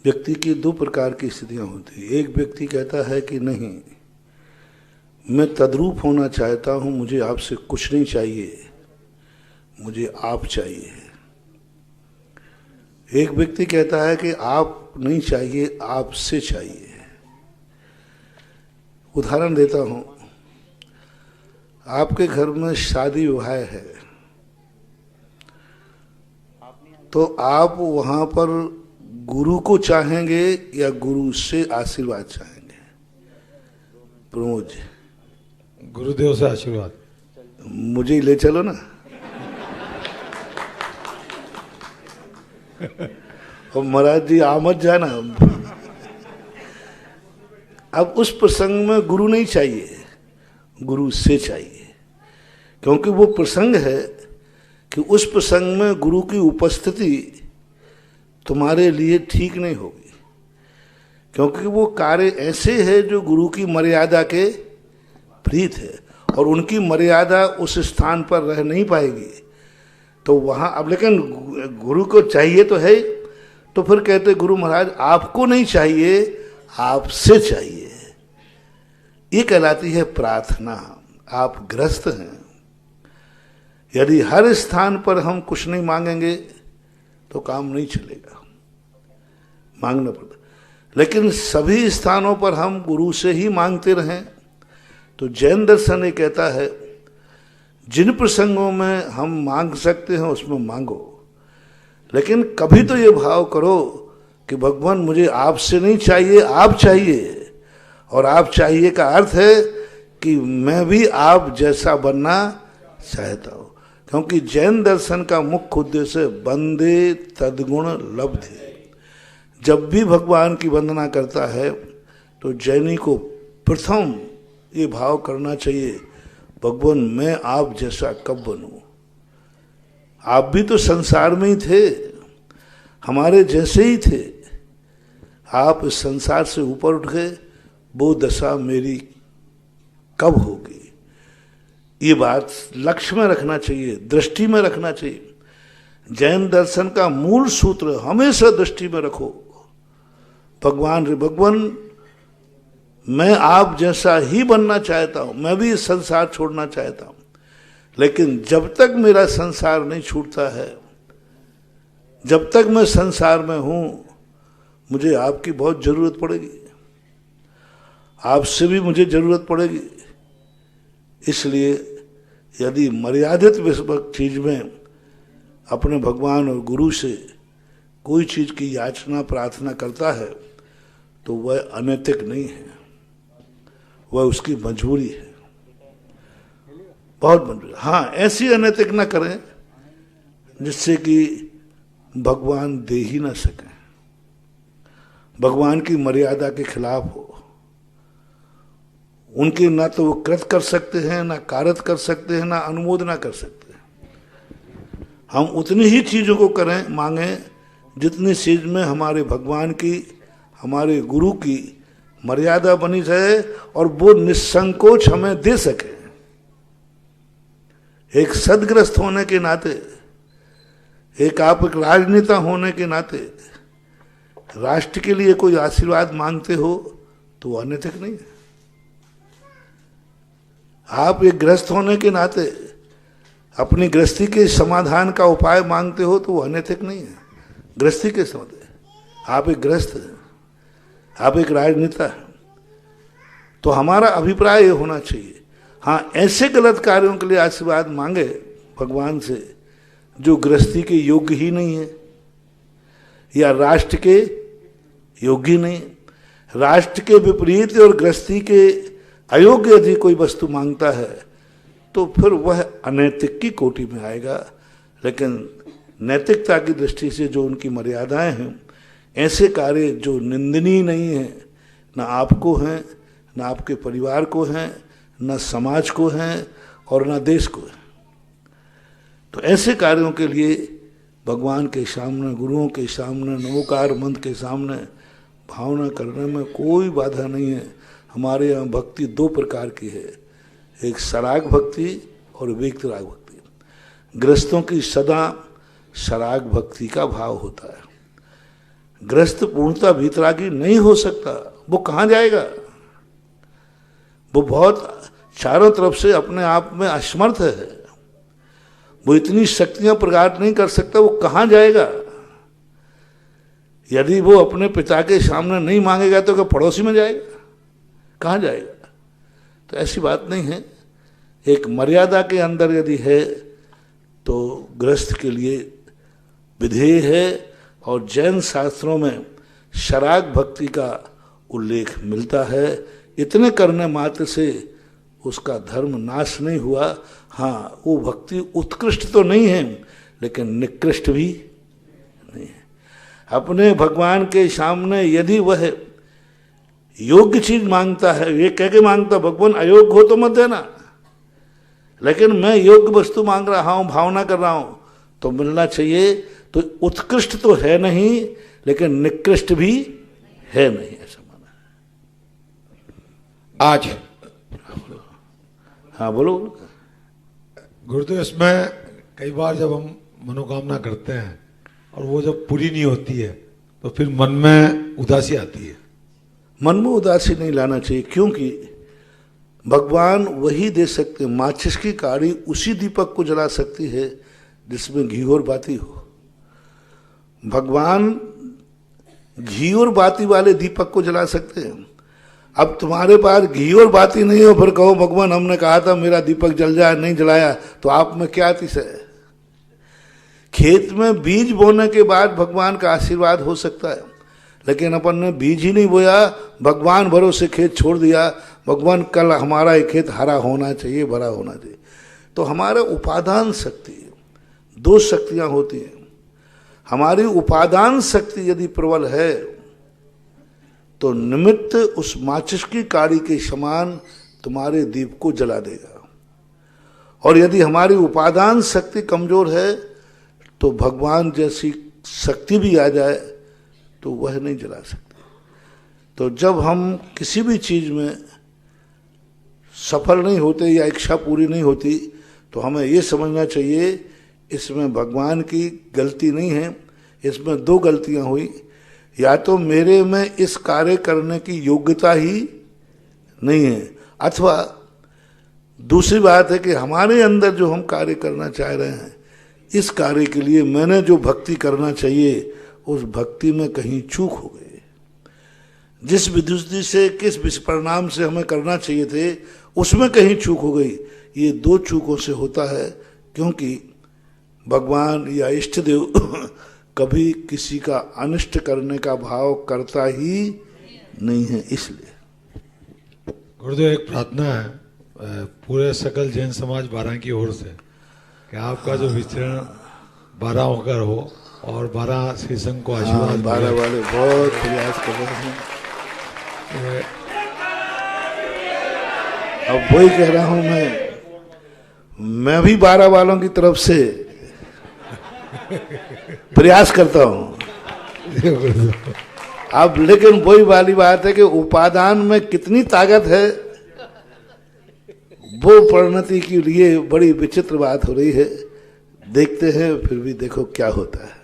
व्यक्ति की दो प्रकार की स्थितियां होती है। एक व्यक्ति कहता है कि नहीं, मैं तद्रूप होना चाहता हूं, मुझे आपसे कुछ नहीं चाहिए, मुझे आप चाहिए। एक व्यक्ति कहता है कि आप नहीं चाहिए, आपसे चाहिए। उदाहरण देता हूं, आपके घर में शादी विवाह है, तो आप वहां पर गुरु को चाहेंगे या गुरु से आशीर्वाद चाहेंगे? प्रमोद जी। गुरुदेव से आशीर्वाद। मुझे ही ले चलो ना। और महाराज जी आमद जाना। अब उस प्रसंग में गुरु नहीं चाहिए, गुरु से चाहिए, क्योंकि वो प्रसंग है कि उस प्रसंग में गुरु की उपस्थिति तुम्हारे लिए ठीक नहीं होगी, क्योंकि वो कार्य ऐसे है जो गुरु की मर्यादा के प्रीत है और उनकी मर्यादा उस स्थान पर रह नहीं पाएगी। तो वहाँ अब लेकिन गुरु को चाहिए तो है, तो फिर कहते गुरु महाराज आपको नहीं चाहिए, आपसे चाहिए। ये कहलाती है प्रार्थना। आप ग्रस्त हैं। यदि हर स्थान पर हम कुछ नहीं मांगेंगे तो काम नहीं चलेगा, मांगना पड़ता। लेकिन सभी स्थानों पर हम गुरु से ही मांगते रहें तो जैन दर्शन ये कहता है जिन प्रसंगों में हम मांग सकते हैं उसमें मांगो, लेकिन कभी तो ये भाव करो कि भगवान मुझे आपसे नहीं चाहिए, आप चाहिए। और आप चाहिए का अर्थ है कि मैं भी आप जैसा बनना चाहता हूँ, क्योंकि जैन दर्शन का मुख्य उद्देश्य वंदे तद्गुण लब्धि। जब भी भगवान की वंदना करता है तो जैनी को प्रथम ये भाव करना चाहिए, भगवान मैं आप जैसा कब बनूं? आप भी तो संसार में ही थे, हमारे जैसे ही थे। आप इस संसार से ऊपर उठ गए, वो दशा मेरी कब होगी? ये बात लक्ष्य में रखना चाहिए, दृष्टि में रखना चाहिए। जैन दर्शन का मूल सूत्र हमेशा दृष्टि में रखो, भगवान रे भगवान मैं आप जैसा ही बनना चाहता हूं, मैं भी इस संसार छोड़ना चाहता हूं, लेकिन जब तक मेरा संसार नहीं छूटता है, जब तक मैं संसार में हूं, मुझे आपकी बहुत जरूरत पड़ेगी, आपसे भी मुझे जरूरत पड़ेगी। इसलिए यदि मर्यादित विषमक चीज में अपने भगवान और गुरु से कोई चीज की याचना प्रार्थना करता है तो वह अनैतिक नहीं है, वह उसकी मजबूरी है, बहुत मजबूरी। हाँ, ऐसी अनैतिक ना करें जिससे कि भगवान दे ही ना सके, भगवान की मर्यादा के खिलाफ हो। उनके ना तो वो कृत कर सकते हैं, ना कारत कर सकते हैं, ना अनुमोदना कर सकते हैं। हम उतनी ही चीजों को करें, मांगे जितनी चीज में हमारे भगवान की, हमारे गुरु की मर्यादा बनी रहे और वो निसंकोच हमें दे सके। एक सदग्रस्त होने के नाते, एक आप एक राजनेता होने के नाते राष्ट्र के लिए कोई आशीर्वाद मांगते हो तो वो अनैतिक नहीं है। आप एक ग्रस्त होने के नाते अपनी गृहस्थी के समाधान का उपाय मांगते हो तो वो अनैतिक नहीं है। गृहस्थी के समाधान, आप एक गृहस्थ हैं, आप एक राजनेता हैं, तो हमारा अभिप्राय ये होना चाहिए, हाँ, ऐसे गलत कार्यों के लिए आशीर्वाद मांगे भगवान से जो गृहस्थी के योग्य ही नहीं है या राष्ट्र के योग्य नहीं। राष्ट्र के विपरीत और गृहस्थी के अयोग्य यदि कोई वस्तु मांगता है तो फिर वह अनैतिक की कोटि में आएगा। लेकिन नैतिकता की दृष्टि से जो उनकी मर्यादाएं हैं, ऐसे कार्य जो निंदनीय नहीं है, न आपको हैं, न आपके परिवार को हैं, न समाज को हैं और न देश को है, तो ऐसे कार्यों के लिए भगवान के सामने, गुरुओं के सामने, नमोकार मंत्र के सामने भावना करने में कोई बाधा नहीं है। हमारे यहाँ भक्ति दो प्रकार की है, एक सराग भक्ति और वीतराग भक्ति। गृहस्थों की सदा सराग भक्ति का भाव होता है। गृहस्थ पूर्णता वीतरागी नहीं हो सकता, वो कहाँ जाएगा? वो बहुत चारों तरफ से अपने आप में असमर्थ है, वो इतनी शक्तियां प्रकट नहीं कर सकता, वो कहाँ जाएगा? यदि वो अपने पिता के सामने नहीं मांगेगा तो क्या पड़ोसी में जाएगा? कहाँ जाएगा? तो ऐसी बात नहीं है। एक मर्यादा के अंदर यदि है तो गृहस्थ के लिए विधेय है, और जैन शास्त्रों में शराग भक्ति का उल्लेख मिलता है। इतने करने मात्र से उसका धर्म नाश नहीं हुआ। हाँ, वो भक्ति उत्कृष्ट तो नहीं है लेकिन निकृष्ट भी नहीं है। अपने भगवान के सामने यदि वह योग्य चीज मांगता है, ये कह के मांगता भगवान अयोग्य हो तो मत देना, लेकिन मैं योग्य वस्तु मांग रहा हूं, भावना कर रहा हूं तो मिलना चाहिए। तो उत्कृष्ट तो है नहीं लेकिन निकृष्ट भी है नहीं, ऐसा माना है। आज हाँ बोलो। गुरुदेव, इसमें कई बार जब हम मनोकामना करते हैं और वो जब पूरी नहीं होती है तो फिर मन में उदासी आती है। मन में उदासी नहीं लाना चाहिए, क्योंकि भगवान वही दे सकते हैं। माचिस की काड़ी उसी दीपक को जला सकती है जिसमें घी और बाती हो। भगवान घी और बाती वाले दीपक को जला सकते हैं। अब तुम्हारे पास घी और बाती नहीं हो, फिर कहो भगवान हमने कहा था मेरा दीपक जल जाए, नहीं जलाया, तो आप में क्या अतिशय है? खेत में बीज बोने के बाद भगवान का आशीर्वाद हो सकता है, लेकिन अपन ने बीज ही नहीं बोया, भगवान भरोसे खेत छोड़ दिया। भगवान कल हमारा ये खेत हरा होना चाहिए, भरा होना चाहिए। तो हमारा उपादान शक्ति, दो शक्तियां होती हैं। हमारी उपादान शक्ति यदि प्रबल है तो निमित्त उस माचिस की काड़ी के समान तुम्हारे दीप को जला देगा। और यदि हमारी उपादान शक्ति कमजोर है तो भगवान जैसी शक्ति भी आ जाए तो वह नहीं जला सकती। तो जब हम किसी भी चीज में सफल नहीं होते या इच्छा पूरी नहीं होती तो हमें ये समझना चाहिए इसमें भगवान की गलती नहीं है, इसमें दो गलतियां हुई। या तो मेरे में इस कार्य करने की योग्यता ही नहीं है। अथवा दूसरी बात है कि हमारे अंदर जो हम कार्य करना चाह रहे हैं, इस कार्य के लिए मैंने जो भक्ति करना चाहिए उस भक्ति में कहीं चूक हो गई। जिस विदुषी से किस परिणाम से हमें करना चाहिए थे उसमें कहीं चूक हो गई। ये दो चूकों से होता है, क्योंकि भगवान या इष्ट देव कभी किसी का अनिष्ट करने का भाव करता ही नहीं है। इसलिए गुरुदेव एक प्रार्थना है पूरे सकल जैन समाज 12 की ओर से कि आपका जो विचरण 12 होकर हो और 12 श्री संघ को आशीर्वाद 12 वाले बहुत प्रयास कर रहे हैं। अब वही कह रहा हूं, मैं भी 12 वालों की तरफ से प्रयास करता हूं। अब लेकिन वही वाली बात है कि उपादान में कितनी ताकत है, वो परिणति के लिए बड़ी विचित्र बात हो रही है। देखते हैं, फिर भी देखो क्या होता है।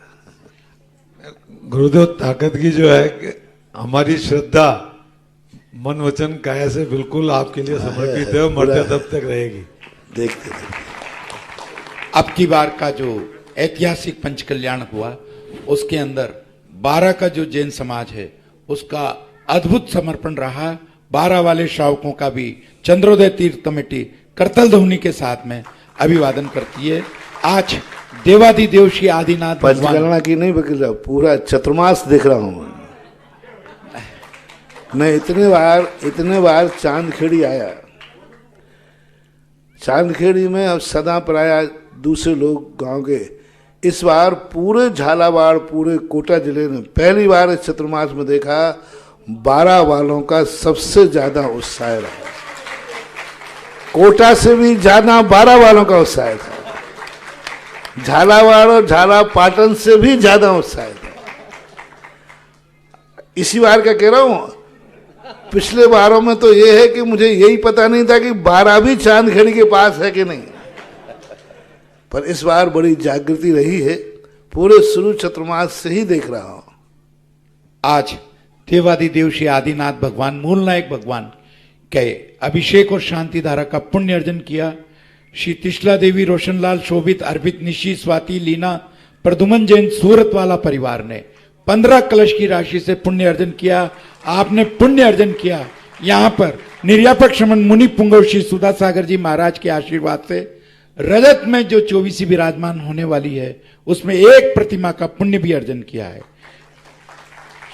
गुरुदेव ताकत की जो है कि हमारी श्रद्धा मन वचन काया से बिल्कुल आपके लिए समर्पित है और मरते तब तक रहेगी। देखते अब की बार का जो ऐतिहासिक पंच कल्याण हुआ उसके अंदर 12 का जो जैन समाज है उसका अद्भुत समर्पण रहा। 12 वाले श्रावकों का भी चंद्रोदय तीर्थ कमेटी करतल ध्वनि के साथ में अभिवादन करती है। आज देवादिदेव श्री आदिनाथ पंचकलना की नहीं बल्कि पूरा चतुर्मास देख रहा हूं मैं इतने बार चांदखेड़ी आया। चांदखेड़ी में अब सदा प्राय दूसरे लोग गांव के, इस बार पूरे झालावाड़ पूरे कोटा जिले ने पहली बार इस चतुर्मास में देखा 12 वालों का सबसे ज्यादा उत्साह रहा। कोटा से भी ज्यादा 12 वालों का उत्साह था। झालावाड़ और झाला पाटन से भी ज्यादा उत्साह था। इसी बार का कह रहा हूं, पिछले बारों में तो ये है कि मुझे यही पता नहीं था कि 12 भी चांदखेड़ी के पास है कि नहीं, पर इस बार बड़ी जागृति रही है। पूरे शुरू चतुर्मास से ही देख रहा हूं। आज देवादिदेव श्री आदिनाथ भगवान मूल नायक भगवान के अभिषेक और शांति धारा का पुण्य अर्जन किया। श्री तिशला देवी, रोशनलाल, शोभित, अर्पित, निशी, स्वाति, लीना, प्रदुमन जैन सूरत वाला परिवार ने 15 कलश की राशि से पुण्य अर्जन किया। आपने पुण्य अर्जन किया। यहाँ पर निर्यापक श्रमण मुनि पुंगव श्री सुधा सागर जी महाराज के आशीर्वाद से रजत में जो 24 विराजमान होने वाली है उसमें एक प्रतिमा का पुण्य भी अर्जन किया है।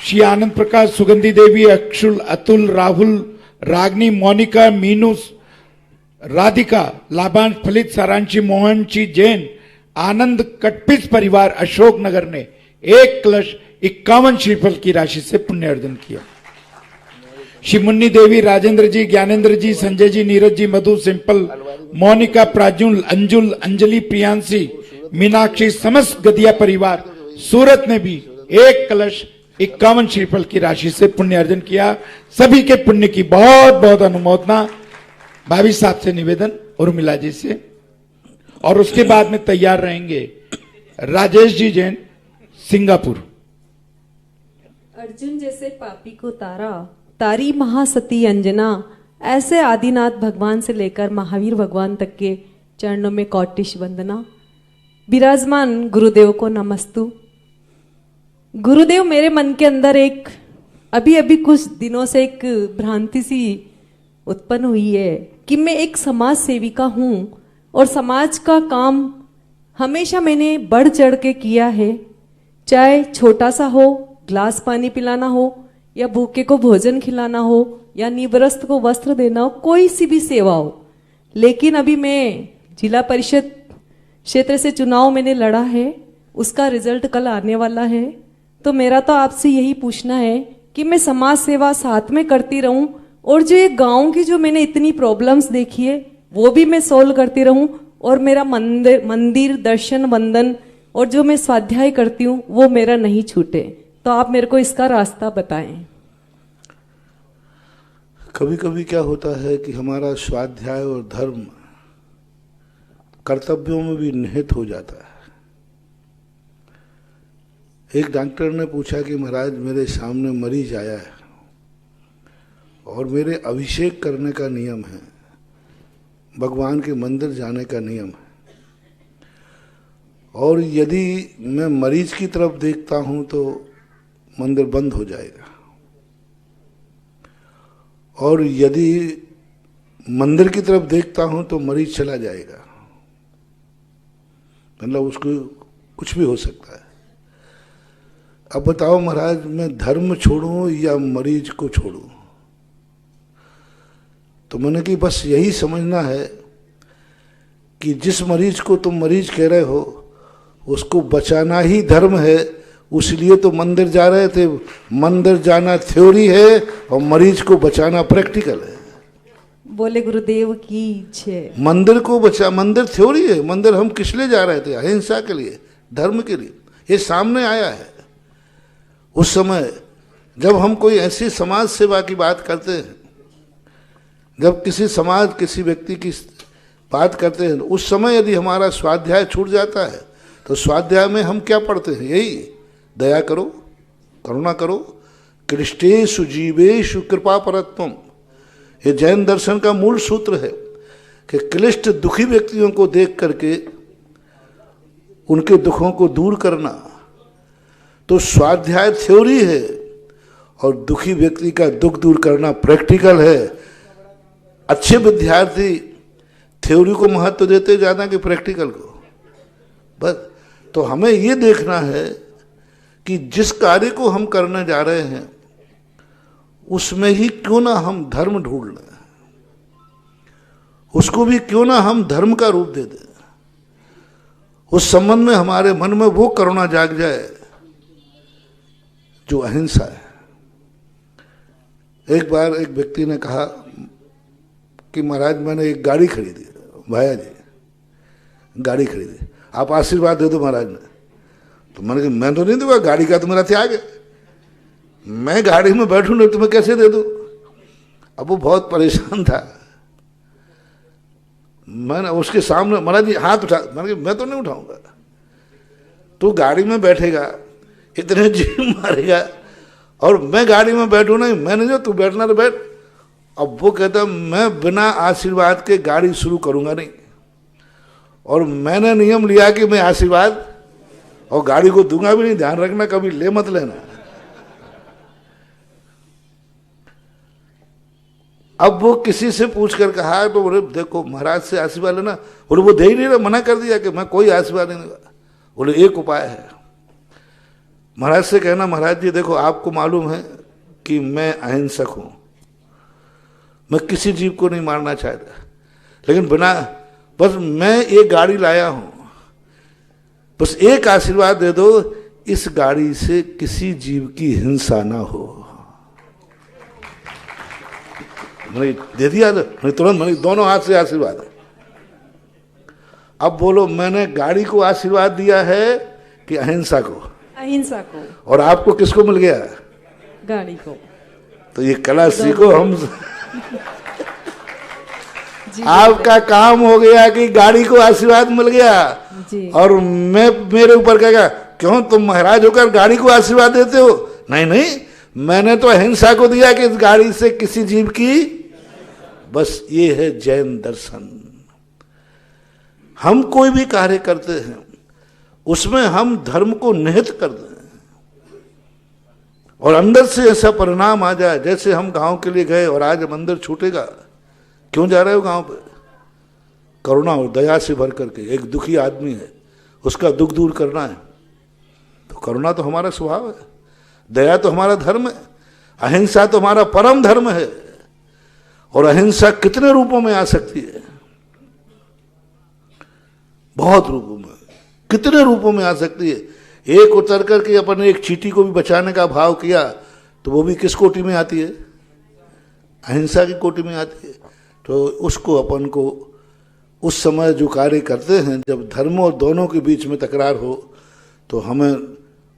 श्री आनंद प्रकाश, सुगंधी देवी, अक्षुल, अतुल, राहुल, रागनी, मोनिका, मीनू, राधिका, लाभांश, फलित, सारांशी, मोहन जी जैन, आनंद कटपिस परिवार अशोकनगर ने 1 कलश 51 श्रीफल की राशि से पुण्य अर्जन किया। श्री मुन्नी देवी, राजेंद्र जी, ज्ञानेंद्र जी, संजय जी, नीरज जी, मधु, सिंपल, मोनिका, प्राजुल, अंजुल, अंजलि, प्रियांशी, मीनाक्षी, समस्त गदिया परिवार सूरत ने भी 1 कलश 51 श्रीफल की राशि से पुण्य अर्जन किया। सभी के पुण्य की बहुत बहुत अनुमोदना। भाभी साहब से निवेदन उर्मिला जी से, और उसके बाद में तैयार रहेंगे राजेश जी जैन, सिंगापुर। अर्जुन जैसे पापी को तारी महासती अंजना, ऐसे आदिनाथ भगवान से लेकर महावीर भगवान तक के चरणों में कौटिश वंदना। विराजमान गुरुदेव को नमस्तु। गुरुदेव, मेरे मन के अंदर एक अभी कुछ दिनों से एक भ्रांति सी उत्पन्न हुई है कि मैं एक समाज सेविका हूँ और समाज का काम हमेशा मैंने बढ़ चढ़ के किया है, चाहे छोटा सा हो, ग्लास पानी पिलाना हो, या भूखे को भोजन खिलाना हो, या निवस्त्र को वस्त्र देना हो, कोई सी भी सेवा हो। लेकिन अभी मैं जिला परिषद क्षेत्र से चुनाव मैंने लड़ा है, उसका रिजल्ट कल आने वाला है। तो मेरा तो आपसे यही पूछना है कि मैं समाज सेवा साथ में करती रहूं, और जो ये गांव की जो मैंने इतनी प्रॉब्लम्स देखी है वो भी मैं सोल्व करती रहूं, और मेरा मंदिर दर्शन वंदन और जो मैं स्वाध्याय करती हूँ वो मेरा नहीं छूटे। तो आप मेरे को इसका रास्ता बताएं। कभी कभी क्या होता है कि हमारा स्वाध्याय और धर्म कर्तव्यों में भी निहित हो जाता है। एक डॉक्टर ने पूछा कि महाराज, मेरे सामने मरीज आया है और मेरे अभिषेक करने का नियम है, भगवान के मंदिर जाने का नियम है। और यदि मैं मरीज की तरफ देखता हूं तो मंदिर बंद हो जाएगा, और यदि मंदिर की तरफ देखता हूं तो मरीज चला जाएगा। मतलब उसको कुछ भी हो सकता है। अब बताओ महाराज, मैं धर्म छोड़ूं या मरीज को छोड़ूं? तो मैंने कि बस यही समझना है कि जिस मरीज को तुम मरीज कह रहे हो उसको बचाना ही धर्म है, उसलिए तो मंदिर जा रहे थे। मंदिर जाना थ्योरी है और मरीज को बचाना प्रैक्टिकल है। बोले गुरुदेव की जय। मंदिर को बचा, मंदिर थ्योरी है। मंदिर हम किस लिए जा रहे थे? अहिंसा के लिए, धर्म के लिए। ये सामने आया है। उस समय जब हम कोई ऐसी समाज सेवा की बात करते हैं, जब किसी समाज, किसी व्यक्ति की बात करते हैं, उस समय यदि हमारा स्वाध्याय छूट जाता है तो स्वाध्याय में हम क्या पढ़ते हैं? यही दया करो, करुणा करो, क्लिष्टेषु जीवेषु कृपा परत्वम। ये जैन दर्शन का मूल सूत्र है कि क्लिष्ट दुखी व्यक्तियों को देख करके उनके दुखों को दूर करना। तो स्वाध्याय थ्योरी है और दुखी व्यक्ति का दुख दूर करना प्रैक्टिकल है। अच्छे विद्यार्थी थ्योरी को महत्व देते ज़्यादा कि प्रैक्टिकल को। बस तो हमें ये देखना है कि जिस कार्य को हम करने जा रहे हैं उसमें ही क्यों ना हम धर्म ढूंढ लें, उसको भी क्यों ना हम धर्म का रूप दे दें। उस संबंध में हमारे मन में वो करुणा जाग जाए जो अहिंसा है। एक बार एक व्यक्ति ने कहा कि महाराज मैंने एक गाड़ी खरीदी, भैया जी गाड़ी खरीदी, आप आशीर्वाद दे दो महाराज ने। तो मैंने कहा मैं तो नहीं दूंगा, गाड़ी का तो मेरा त्याग है, मैं गाड़ी में बैठूं नहीं तुम्हें कैसे दे दूं। अब वो बहुत परेशान था। मैंने उसके सामने, महाराज जी हाथ उठा, मैंने कहा मैं तो नहीं उठाऊंगा, तू गाड़ी में बैठेगा, इतने जी मारेगा और मैं गाड़ी में बैठूं नहीं, मैंने जो तू बैठना तो बैठ। अब वो कहता मैं बिना आशीर्वाद के गाड़ी शुरू करूंगा नहीं, और मैंने नियम लिया कि मैं आशीर्वाद और गाड़ी को दूंगा भी नहीं। ध्यान रखना कभी ले मत लेना। अब वो किसी से पूछ कर कहा तो बोले देखो महाराज से आशीर्वाद लेना, बोले वो दे ही नहीं रहा, मना कर दिया कि मैं कोई आशीर्वाद नहीं दूंगा। बोले एक उपाय है, महाराज से कहना महाराज जी देखो आपको मालूम है कि मैं अहिंसक हूं, मैं किसी जीव को नहीं मारना चाहता, लेकिन बिना, बस मैं एक गाड़ी लाया हूं, बस एक आशीर्वाद दे दो इस गाड़ी से किसी जीव की हिंसा ना हो। मैंने दे दिया, तुरंत मैंने दोनों हाथ से आशीर्वाद। अब बोलो मैंने गाड़ी को आशीर्वाद दिया है कि अहिंसा को? अहिंसा को। और आपको किसको मिल गया? गाड़ी को। तो ये कला सीखो हम। आपका काम हो गया कि गाड़ी को आशीर्वाद मिल गया जी। और मैं, मेरे ऊपर कहेगा क्यों तुम महाराज होकर गाड़ी को आशीर्वाद देते हो? नहीं नहीं, मैंने तो अहिंसा को दिया कि इस गाड़ी से किसी जीव की, बस ये है जैन दर्शन। हम कोई भी कार्य करते हैं उसमें हम धर्म को निहित कर दें और अंदर से ऐसा परिणाम आ जाए। जैसे हम गांव के लिए गए और आज मंदिर छूटेगा, क्यों जा रहे हो गांव पे? करुणा और दया से भर करके। एक दुखी आदमी है, उसका दुख दूर करना है, तो करुणा तो हमारा स्वभाव है, दया तो हमारा धर्म है, अहिंसा तो हमारा परम धर्म है। और अहिंसा कितने रूपों में आ सकती है? बहुत रूपों में, कितने रूपों में आ सकती है। एक उतर करके अपन ने एक चींटी को भी बचाने का भाव किया तो वो भी किस कोटि में आती है? अहिंसा की कोटि में आती है। तो उसको अपन को उस समय जो कार्य करते हैं, जब धर्मों और दोनों के बीच में तकरार हो, तो हमें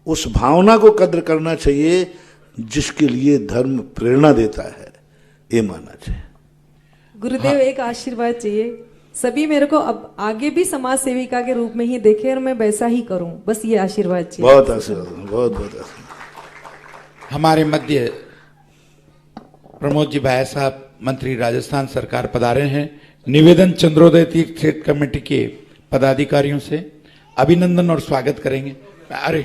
उस भावना को कद्र करना चाहिए जिसके लिए धर्म प्रेरणा देता है, ये मानना चाहिए। गुरुदेव एक आशीर्वाद चाहिए, सभी मेरे को अब आगे भी समाज सेविका के रूप में ही देखे और मैं वैसा ही करूं, बस ये आशीर्वाद चाहिए। बहुत आशीर्वाद, बहुत बहुत आशीर्वाद। हमारे मध्य प्रमोद जी भाया साहब मंत्री राजस्थान सरकार पधारे हैं। निवेदन चंद्रोदय तीर्थ क्षेत्र कमेटी के पदाधिकारियों से अभिनंदन और स्वागत करेंगे। अरे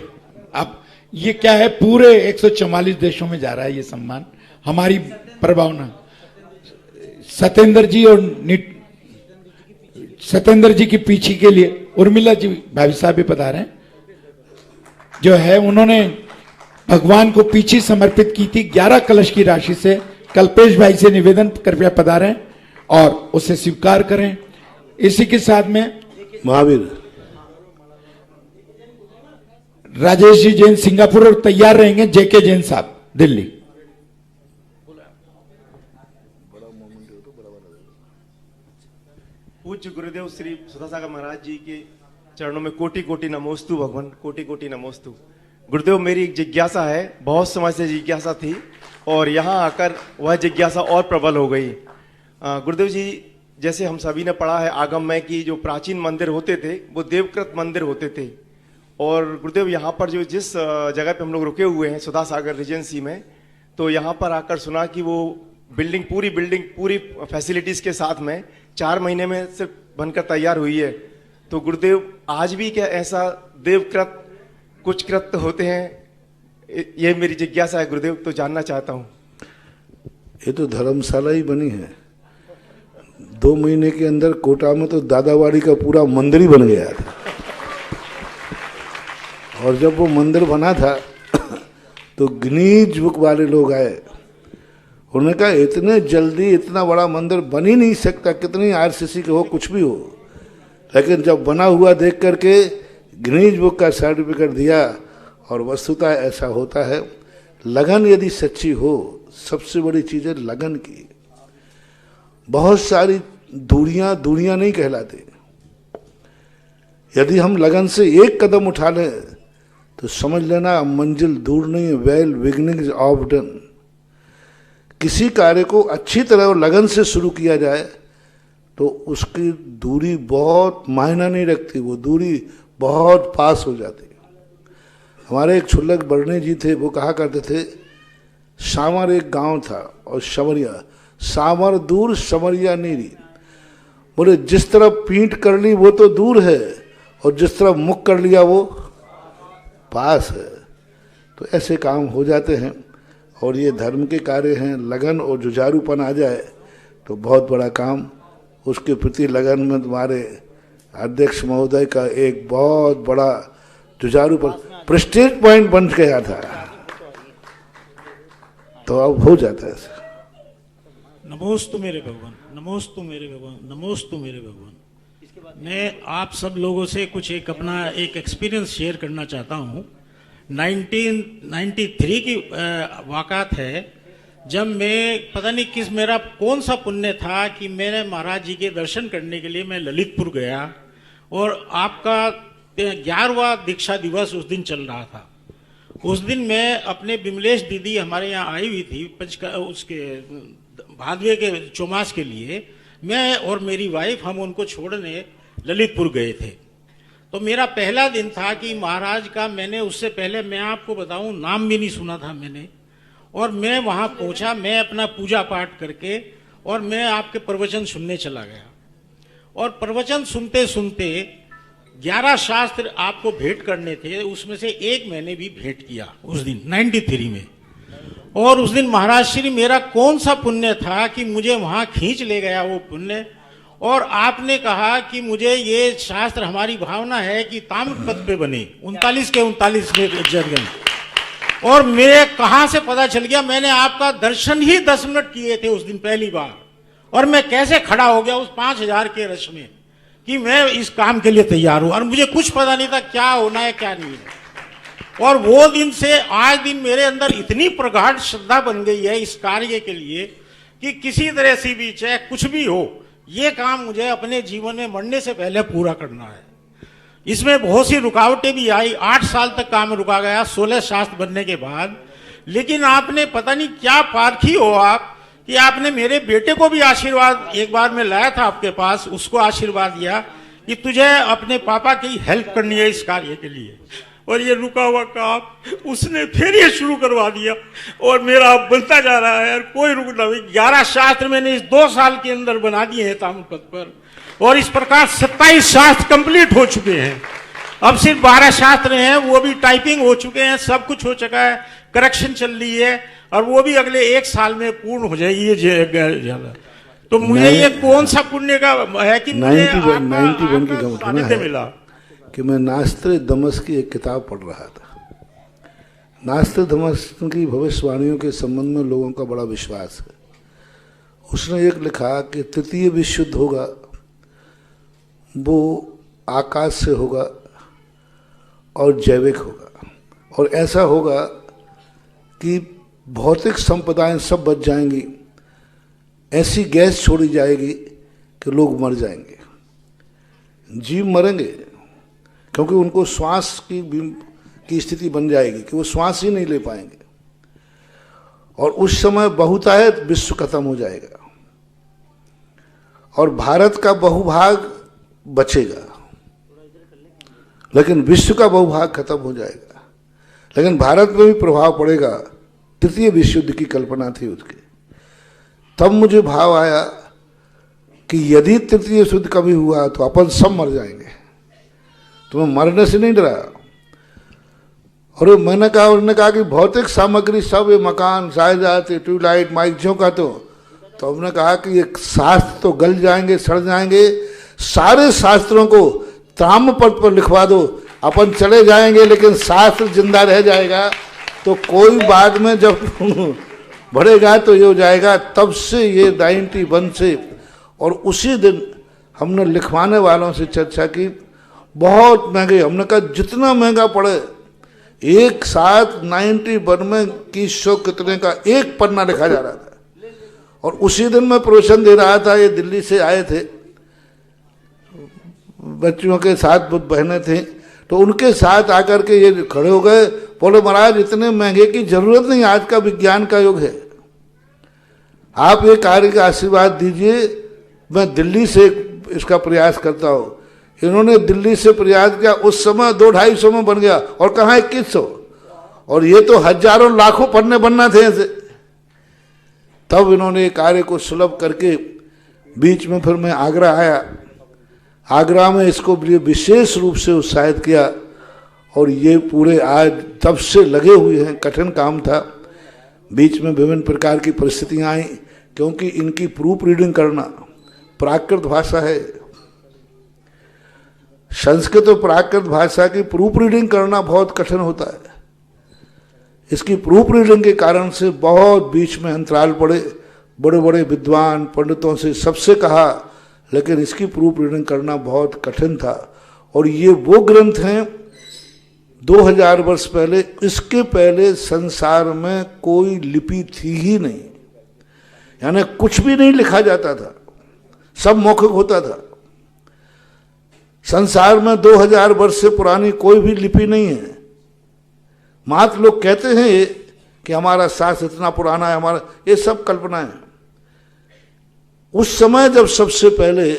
अब ये क्या है, पूरे 144 देशों में जा रहा है ये सम्मान, हमारी प्रभावना। सत्येंद्र जी और सत्येंद्र जी की पीछे के लिए उर्मिला जी भाभी साहब भी पधारे हैं, जो है उन्होंने भगवान को पीछे समर्पित की थी 11 कलश की राशि से। कल्पेश भाई से निवेदन कृपया पधारें और उसे स्वीकार करें। इसी के साथ में महावीर राजेश जी जैन सिंगापुर और तैयार रहेंगे, जेके जैन साहब दिल्ली। पूज्य गुरुदेव श्री सुधासागर महाराज जी के चरणों में कोटि कोटि नमोस्तु भगवान, कोटि कोटि नमोस्तु। गुरुदेव मेरी एक जिज्ञासा है, बहुत समय से जिज्ञासा थी और यहाँ आकर वह जिज्ञासा और प्रबल हो गई। गुरुदेव जी, जैसे हम सभी ने पढ़ा है आगम में कि जो प्राचीन मंदिर होते थे वो देवकृत मंदिर होते थे, और गुरुदेव यहाँ पर जो जिस जगह पे हम लोग रुके हुए हैं सुधासागर रिजेंसी में, तो यहाँ पर आकर सुना कि वो बिल्डिंग पूरी फैसिलिटीज के साथ में 4 महीने में सिर्फ बनकर तैयार हुई है। तो गुरुदेव आज भी क्या ऐसा देवकृत कुछ कृत्य होते हैं? ये मेरी जिज्ञासा है गुरुदेव, तो जानना चाहता हूँ। ये तो धर्मशाला ही बनी है। 2 महीने के अंदर कोटा में तो दादावाड़ी का पूरा मंदिर ही बन गया था। और जब वो मंदिर बना था तो गिनीज बुक वाले लोग आए, उन्होंने कहा इतने जल्दी इतना बड़ा मंदिर बन ही नहीं सकता, कितनी आरसीसी के हो कुछ भी हो। लेकिन जब बना हुआ देख करके गिनीज बुक का सर्टिफिकेट दिया, और वस्तुतः ऐसा होता है। लगन यदि सच्ची हो, सबसे बड़ी चीज़ है लगन की। बहुत सारी दूरियां नहीं कहलाती। यदि हम लगन से एक कदम उठा लें तो समझ लेना मंजिल दूर नहीं है। Well beginning of done. किसी कार्य को अच्छी तरह और लगन से शुरू किया जाए तो उसकी दूरी बहुत मायना नहीं रखती, वो दूरी बहुत पास हो जाती है। हमारे एक छुल्लक बरने जी थे, वो कहा करते थे सामर एक गांव था और शमरिया, सामर दूर शमरिया नीरी। बोले जिस तरफ पीठ कर ली वो तो दूर है, और जिस तरफ मुख कर लिया वो पास है। तो ऐसे काम हो जाते हैं, और ये धर्म के कार्य हैं। लगन और जुझारूपन आ जाए तो बहुत बड़ा काम। उसके प्रति लगन में तुम्हारे अध्यक्ष महोदय का एक बहुत बड़ा जुझारूपन प्रेस्टीज पॉइंट बन गया था, तो अब हो जाता है ऐसा। नमोस्तु मेरे भगवान, नमोस्तु मेरे भगवान, नमोस्तु मेरे भगवान। मैं आप सब लोगों से कुछ अपना एक एक्सपीरियंस शेयर करना चाहता हूँ। 1993 की वाक़ात है, जब मैं पता नहीं मेरा कौन सा पुण्य था कि मैंने महाराज जी के दर्शन करने के लिए मैं ललितपुर गया, और आपका 11वां दीक्षा दिवस उस दिन चल रहा था। उस दिन मैं अपने बिमलेश दीदी हमारे यहाँ आई हुई थी उसके भादवे के चौमास के लिए, मैं और मेरी वाइफ हम उनको छोड़ने ललितपुर गए थे। तो मेरा पहला दिन था कि महाराज का मैंने उससे पहले मैं आपको बताऊं नाम भी नहीं सुना था मैंने, और मैं वहां पहुंचा, मैं अपना पूजा पाठ करके और मैं आपके प्रवचन सुनने चला गया। और प्रवचन सुनते सुनते 11 शास्त्र आपको भेंट करने थे, उसमें से एक मैंने भी भेंट किया उस दिन 93 में। और उस दिन महाराज श्री मेरा कौन सा पुण्य था कि मुझे वहां खींच ले गया वो पुण्य, और आपने कहा कि मुझे ये शास्त्र हमारी भावना है कि ताम्र पद पे बने 39 के 39 जगह। और मेरे कहां से पता चल गया, मैंने आपका दर्शन ही 10 मिनट किए थे उस दिन पहली बार, और मैं कैसे खड़ा हो गया उस 5000 के रश में कि मैं इस काम के लिए तैयार हूं, और मुझे कुछ पता नहीं था क्या होना है क्या नहीं है। और वो दिन से आज दिन मेरे अंदर इतनी प्रगाढ़ श्रद्धा बन गई है इस कार्य के लिए कि किसी तरह से भी चाहे कुछ भी हो, ये काम मुझे अपने जीवन में मरने से पहले पूरा करना है। इसमें बहुत सी रुकावटें भी आई, 8 साल तक काम रुका गया 16 शास्त्र बनने के बाद। लेकिन आपने पता नहीं क्या पारखी हो आप कि आपने मेरे बेटे को भी आशीर्वाद, एक बार मैं लाया था आपके पास, उसको आशीर्वाद दिया कि तुझे अपने पापा की हेल्प करनी है इस कार्य के लिए। और ये रुका हुआ काम उसने फिर ये शुरू करवा दिया और मेरा अब बनता जा रहा है, कोई रुक नहीं। 11 शास्त्र मैंने इस 2 साल के अंदर बना दिए हैं ताम्रपत्र पर, और इस प्रकार 27 शास्त्र कंप्लीट हो चुके हैं। अब सिर्फ 12 शास्त्र हैं, वो भी टाइपिंग हो चुके हैं, सब कुछ हो चुका है, करेक्शन चल रही है, और वो भी अगले 1 साल में पूर्ण हो जाएगी ये। तो मुझे ये कौन सा पुण्य का है कि मुझे 91 की घटना है मिला कि मैं नास्त्र दमस की एक किताब पढ़ रहा था। नास्त्र दमस की भविष्यवाणियों के संबंध में लोगों का बड़ा विश्वास है। उसने एक लिखा कि तृतीय विश्व युद्ध होगा, वो आकाश से होगा और जैविक होगा, और ऐसा होगा कि भौतिक संपदाएं सब बच जाएंगी, ऐसी गैस छोड़ी जाएगी कि लोग मर जाएंगे, जीव मरेंगे, क्योंकि उनको श्वास की स्थिति बन जाएगी कि वो श्वास ही नहीं ले पाएंगे, और उस समय बहुतायत विश्व खत्म हो जाएगा और भारत का बहुभाग बचेगा, लेकिन विश्व का बहुभाग खत्म हो जाएगा। लेकिन भारत में भी प्रभाव पड़ेगा। तृतीय विश्व युद्ध की कल्पना थी उसकी। तब मुझे भाव आया कि यदि तृतीय विश्व युद्ध कभी हुआ तो अपन सब मर जाएंगे, तो मैं मरने से नहीं डरा। और मैंने कहा, उन्होंने कहा कि भौतिक सामग्री सब, ये मकान, जायदाद, ट्यूबलाइट, माइकों का, तो हमने कहा कि ये शास्त्र तो गल जाएंगे, सड़ जाएंगे, सारे शास्त्रों को ताम्रपत्र पर लिखवा दो, अपन चले जाएंगे लेकिन शास्त्र जिंदा रह जाएगा। तो कोई बाद में जब बढ़ेगा तो ये हो जाएगा। तब से ये 91 से, और उसी दिन हमने लिखवाने वालों से चर्चा की, बहुत महंगे, हमने कहा जितना महंगा पड़े, एक साथ 91 में की सौ कितने का एक पन्ना लिखा जा रहा था। और उसी दिन मैं प्रवचन दे रहा था, ये दिल्ली से आए थे, बच्चियों के साथ बहनें थी, तो उनके साथ आकर के ये खड़े हो गए, बोले महाराज इतने महंगे की जरूरत नहीं, आज का विज्ञान का युग है, आप ये कार्य का आशीर्वाद दीजिए, मैं दिल्ली से इसका प्रयास करता हूँ। इन्होंने दिल्ली से प्रयास किया, उस समय 200-250 में बन गया, और कहाँ 2100, और ये तो हजारों लाखों पन्ने बनना थे ऐसे। तब इन्होंने कार्य को सुलभ करके, बीच में फिर मैं आगरा आया, आगरा में इसको विशेष रूप से उत्साहित किया, और ये पूरे आज तब से लगे हुए हैं। कठिन काम था, बीच में विभिन्न प्रकार की परिस्थितियां आई, क्योंकि इनकी प्रूफ रीडिंग करना, प्राकृत भाषा है, संस्कृत और प्राकृत भाषा की प्रूफ रीडिंग करना बहुत कठिन होता है। इसकी प्रूफ रीडिंग के कारण से बहुत बीच में अंतराल पड़े, बड़े बड़े विद्वान पंडितों से सबसे कहा, लेकिन इसकी प्रूफ रीडिंग करना बहुत कठिन था। और ये वो ग्रंथ हैं 2000 वर्ष पहले, इसके पहले संसार में कोई लिपि थी ही नहीं, यानी कुछ भी नहीं लिखा जाता था, सब मौखिक होता था। संसार में 2000 वर्ष से पुरानी कोई भी लिपि नहीं है। मात्र लोग कहते हैं कि हमारा शास्त्र इतना पुराना है, हमारा, ये सब कल्पना है। उस समय जब सबसे पहले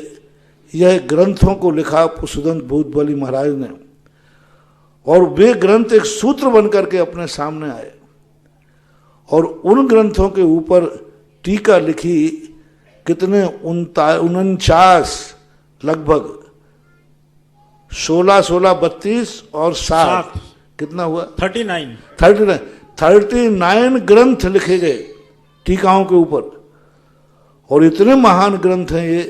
यह ग्रंथों को लिखा पुष्पदंत भूतबली महाराज ने, और वे ग्रंथ एक सूत्र बनकर के अपने सामने आए, और उन ग्रंथों के ऊपर टीका लिखी, कितने 49 लगभग 16, 32 और 7, कितना हुआ 39 ग्रंथ लिखे गए टीकाओं के ऊपर। और इतने महान ग्रंथ हैं ये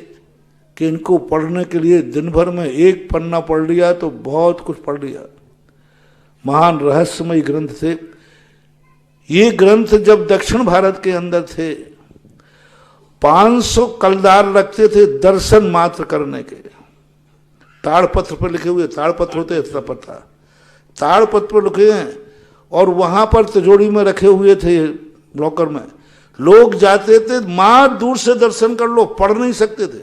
कि इनको पढ़ने के लिए दिन भर में एक पन्ना पढ़ लिया तो बहुत कुछ पढ़ लिया। महान रहस्यमय ग्रंथ थे ये ग्रंथ। जब दक्षिण भारत के अंदर थे 500 कलदार रखते थे दर्शन मात्र करने के, ताड़पत्र पर लिखे हुए, ताड़पत्र होते हैं पता, ताड़पत्र पर लिखे हैं, और वहां पर तिजोरी में रखे हुए थे लॉकर में। लोग जाते थे, मां दूर से दर्शन कर लो, पढ़ नहीं सकते थे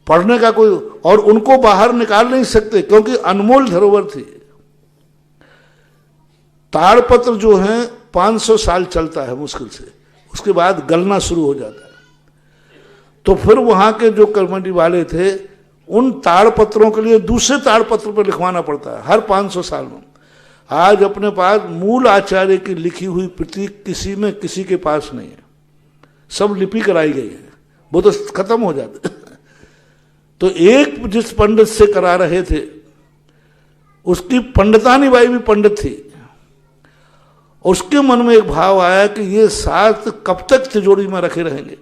पढ़ने का कोई, और उनको बाहर निकाल नहीं सकते क्योंकि अनमोल धरोहर थी। ताड़पत्र जो है 500 साल चलता है मुश्किल से, उसके बाद गलना शुरू हो जाता है। तो फिर वहां के जो कमेटी वाले थे उन ताड़पत्रों के लिए दूसरे ताड़पत्र पर लिखवाना पड़ता है हर 500 साल में। आज अपने पास मूल आचार्य की लिखी हुई प्रति किसी में किसी के पास नहीं है, सब लिपि कराई गई है, वो तो खत्म हो जाते। तो एक जिस पंडित से करा रहे थे उसकी पंडितानी बाई भी पंडित थी, उसके मन में एक भाव आया कि ये शास्त्र कब तक तिजोरी में रखे रहेंगे,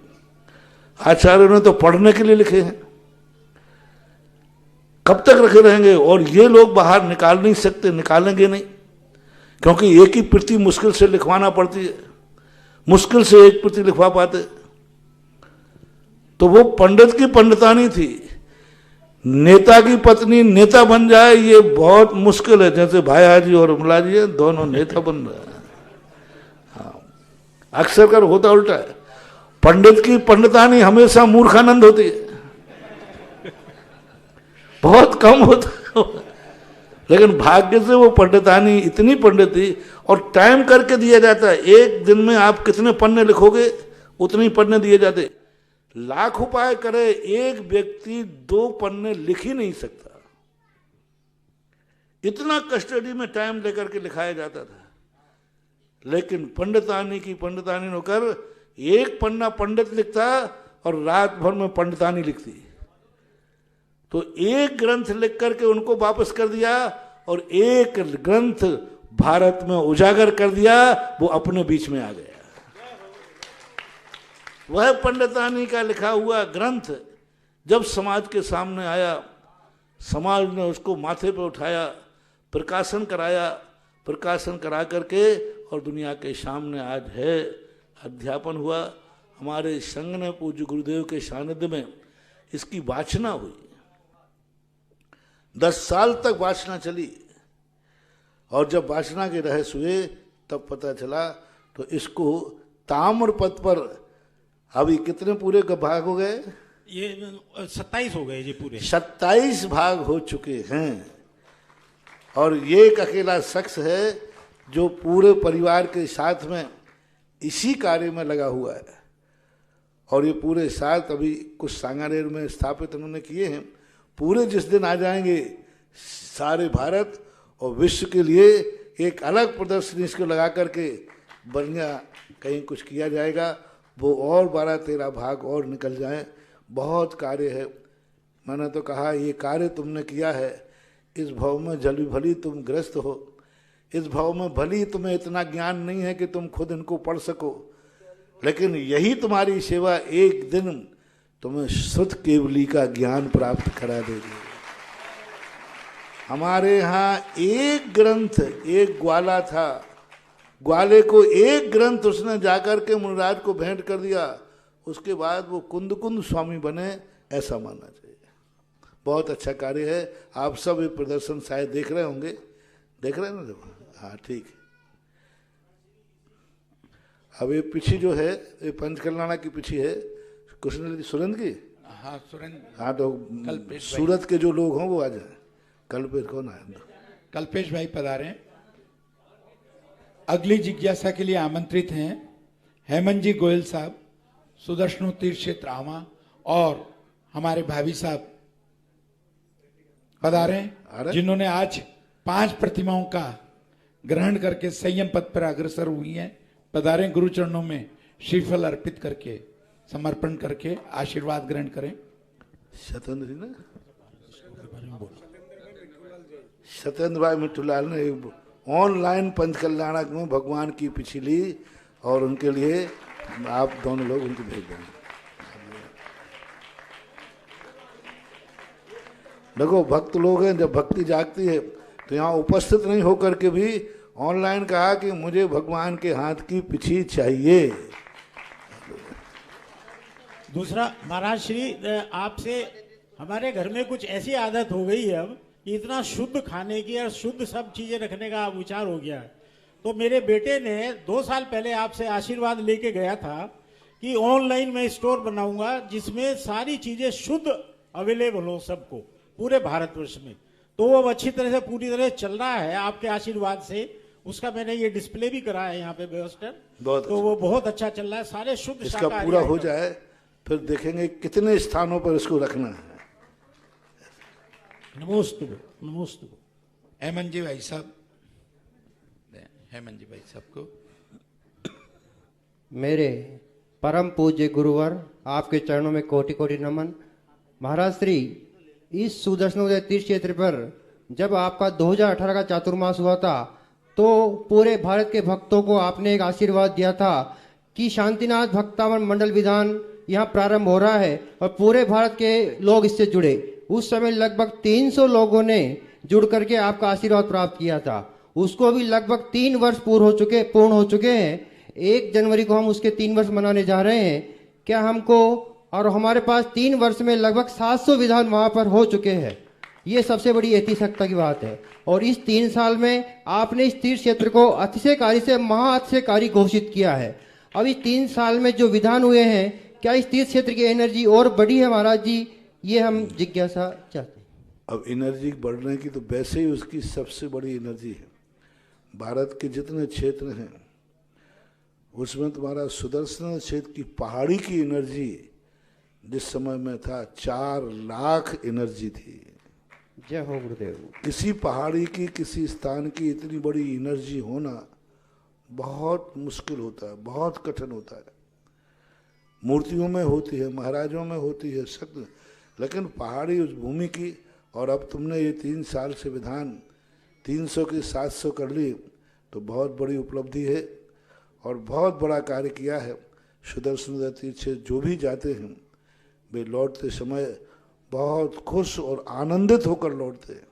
आचार्यों ने तो पढ़ने के लिए लिखे हैं, कब तक रखे रहेंगे, और ये लोग बाहर निकाल नहीं सकते, निकालेंगे नहीं, क्योंकि एक ही प्रति मुश्किल से लिखवाना पड़ती है, मुश्किल से एक प्रति लिखवा पाते। तो वो पंडित की पंडितानी थी, नेता की पत्नी नेता बन जाए ये बहुत मुश्किल है, जैसे भाई हाजी और अमला जी है, दोनों नेता बन रहे हैं। हाँ, अक्सर कर होता उल्टा है, पंडित की पंडितानी हमेशा मूर्खानंद होती है, बहुत कम होता है। लेकिन भाग्य से वो पंडितानी इतनी पंडित थी, और टाइम करके दिया जाता है, एक दिन में आप कितने पन्ने लिखोगे उतने ही पन्ने दिए जाते। लाख उपाय करे एक व्यक्ति 2 पन्ने लिख ही नहीं सकता, इतना कस्टडी में टाइम लेकर के लिखाया जाता था। लेकिन पंडितानी की पंडितानी होकर एक पन्ना पंडित लिखता और रात भर में पंडितानी लिखती। तो एक ग्रंथ लिख करके उनको वापस कर दिया, और एक ग्रंथ भारत में उजागर कर दिया, वो अपने बीच में आ गया। वह पंडितानी का लिखा हुआ ग्रंथ जब समाज के सामने आया, समाज ने उसको माथे पे उठाया, प्रकाशन कराया, प्रकाशन करा करके और दुनिया के सामने आज है, अध्यापन हुआ। हमारे संघ ने पूज्य गुरुदेव के सानिध्य में इसकी वाचना हुई, 10 साल तक वाचना चली, और जब वाचना के रहस्य हुए तब पता चला। तो इसको ताम्रपत्र पर अभी कितने पूरे भाग हो गए? ये 27 हो गए जी, पूरे 27 भाग हो चुके हैं। और ये एक अकेला शख्स है जो पूरे परिवार के साथ में इसी कार्य में लगा हुआ है। और ये पूरे साथ अभी कुछ सांगानेर में स्थापित उन्होंने किए हैं। पूरे जिस दिन आ जाएंगे सारे भारत और विश्व के लिए एक अलग प्रदर्शनी इसको लगा करके बढ़िया कहीं कुछ किया जाएगा, वो और 12-13 भाग और निकल जाएं। बहुत कार्य है। मैंने तो कहा ये कार्य तुमने किया है, इस भाव में जली भली तुम ग्रस्त हो, इस भाव में भली तुम्हें इतना ज्ञान नहीं है कि तुम खुद इनको पढ़ सको, लेकिन यही तुम्हारी सेवा एक दिन तुम्हें शुद्ध केवली का ज्ञान प्राप्त करा देगी। हमारे यहाँ एक ग्रंथ, एक ग्वाला था, ग्वाले को एक ग्रंथ उसने जाकर के मुनिराज को भेंट कर दिया, उसके बाद वो कुंद कुंद स्वामी बने, ऐसा मानना चाहिए। बहुत अच्छा कार्य है। आप सब ये प्रदर्शन शायद देख रहे होंगे, देख रहे हैं ना? देखो, हाँ ठीक है। अब ये पीछी जो है ये पंचकल्याणा की पीछी है, कृष्ण सुरेंद्र की। हाँ सुरेंद्र। हाँ तो सूरत के जो लोग हों वो आ जाए। कल्पेश कौन आया? कल्पेश भाई पधारे। अगली जिज्ञासा के लिए आमंत्रित हैं हेमंत जी गोयल साहब, सुदर्शनो तीर्थ क्षेत्र आवा, और हमारे भाभी साहब पधारे, जिन्होंने आज 5 प्रतिमाओं का ग्रहण करके संयम पद पर अग्रसर हुई हैं। पधारें, गुरु चरणों में श्रीफल अर्पित करके समर्पण करके आशीर्वाद ग्रहण करें। सत्येंद्र जी ने, सत्येंद्र भाई मिट्टूलाल ने ऑनलाइन पंचकल्याणा में भगवान की पिछली, और उनके लिए आप दोनों लोग उनको भेज देंगे। देखो भक्त लोग हैं, जब भक्ति जागती है तो यहाँ उपस्थित नहीं होकर के भी ऑनलाइन कहा कि मुझे भगवान के हाथ की पिछी चाहिए। दूसरा, महाराज श्री आपसे हमारे घर में कुछ ऐसी आदत हो गई है अब कि इतना शुद्ध खाने की और शुद्ध सब चीजें रखने का विचार हो गया है। तो मेरे बेटे ने 2 साल पहले आपसे आशीर्वाद लेके गया था कि ऑनलाइन मैं स्टोर बनाऊंगा जिसमें सारी चीजें शुद्ध अवेलेबल हो सबको पूरे भारतवर्ष में। तो वो अच्छी तरह से पूरी तरह चल रहा है आपके आशीर्वाद से। उसका मैंने ये डिस्प्ले भी करा है यहाँ पे व्यवस्था, तो वो बहुत अच्छा चल रहा है। सारे शुद्ध इसका पूरा हो जाए फिर देखेंगे कितने स्थानों पर इसको रखना नमोस्तु नमोस्तु। हेमंत जी भाई साहब, हेमंत जी भाई साहब को। मेरे परम पूज्य गुरुवर, आपके चरणों में कोटि कोटि नमन। महाराज श्री, इस सुदर्शनोदय तीर्थ क्षेत्र पर जब आपका 2018 का चातुर्मास हुआ था तो पूरे भारत के भक्तों को आपने एक आशीर्वाद दिया था कि शांतिनाथ भक्तावन मंडल विधान यहाँ प्रारंभ हो रहा है और पूरे भारत के लोग इससे जुड़े। उस समय लगभग 300 लोगों ने जुड़ करके आपका आशीर्वाद प्राप्त किया था। उसको भी लगभग 3 वर्ष पूर्ण हो चुके हैं। 1 जनवरी को हम उसके 3 वर्ष मनाने जा रहे हैं। क्या हमको और हमारे पास 3 वर्ष में लगभग 700 विधान वहां पर हो चुके हैं। ये सबसे बड़ी ऐतिहासिकता की बात है। और इस 3 साल में आपने इस तीर्थ क्षेत्र को अतिशयकारी से महाअतिशयकारी घोषित किया है। अब इस 3 साल में जो विधान हुए हैं, क्या इस तीर्थ क्षेत्र की एनर्जी और बढ़ी है महाराज जी? ये हम जिज्ञासा चाहते हैं। अब एनर्जी बढ़ने की तो वैसे ही उसकी सबसे बड़ी एनर्जी है। भारत के जितने क्षेत्र हैं उसमें तुम्हारा सुदर्शन क्षेत्र की पहाड़ी की एनर्जी जिस समय में था 4 लाख एनर्जी थी। जय हो गुरुदेव। किसी पहाड़ी की किसी स्थान की इतनी बड़ी एनर्जी होना बहुत मुश्किल होता है, बहुत कठिन होता है। मूर्तियों में होती है, महाराजों में होती है शक्ति, लेकिन पहाड़ी उस भूमि की। और अब तुमने ये 3 साल से विधान 300 की 700 कर ली तो बहुत बड़ी उपलब्धि है और बहुत बड़ा कार्य किया है। सुदर्शन तीर्थ से जो भी जाते हैं वे लौटते समय बहुत खुश और आनंदित होकर लौटते हैं।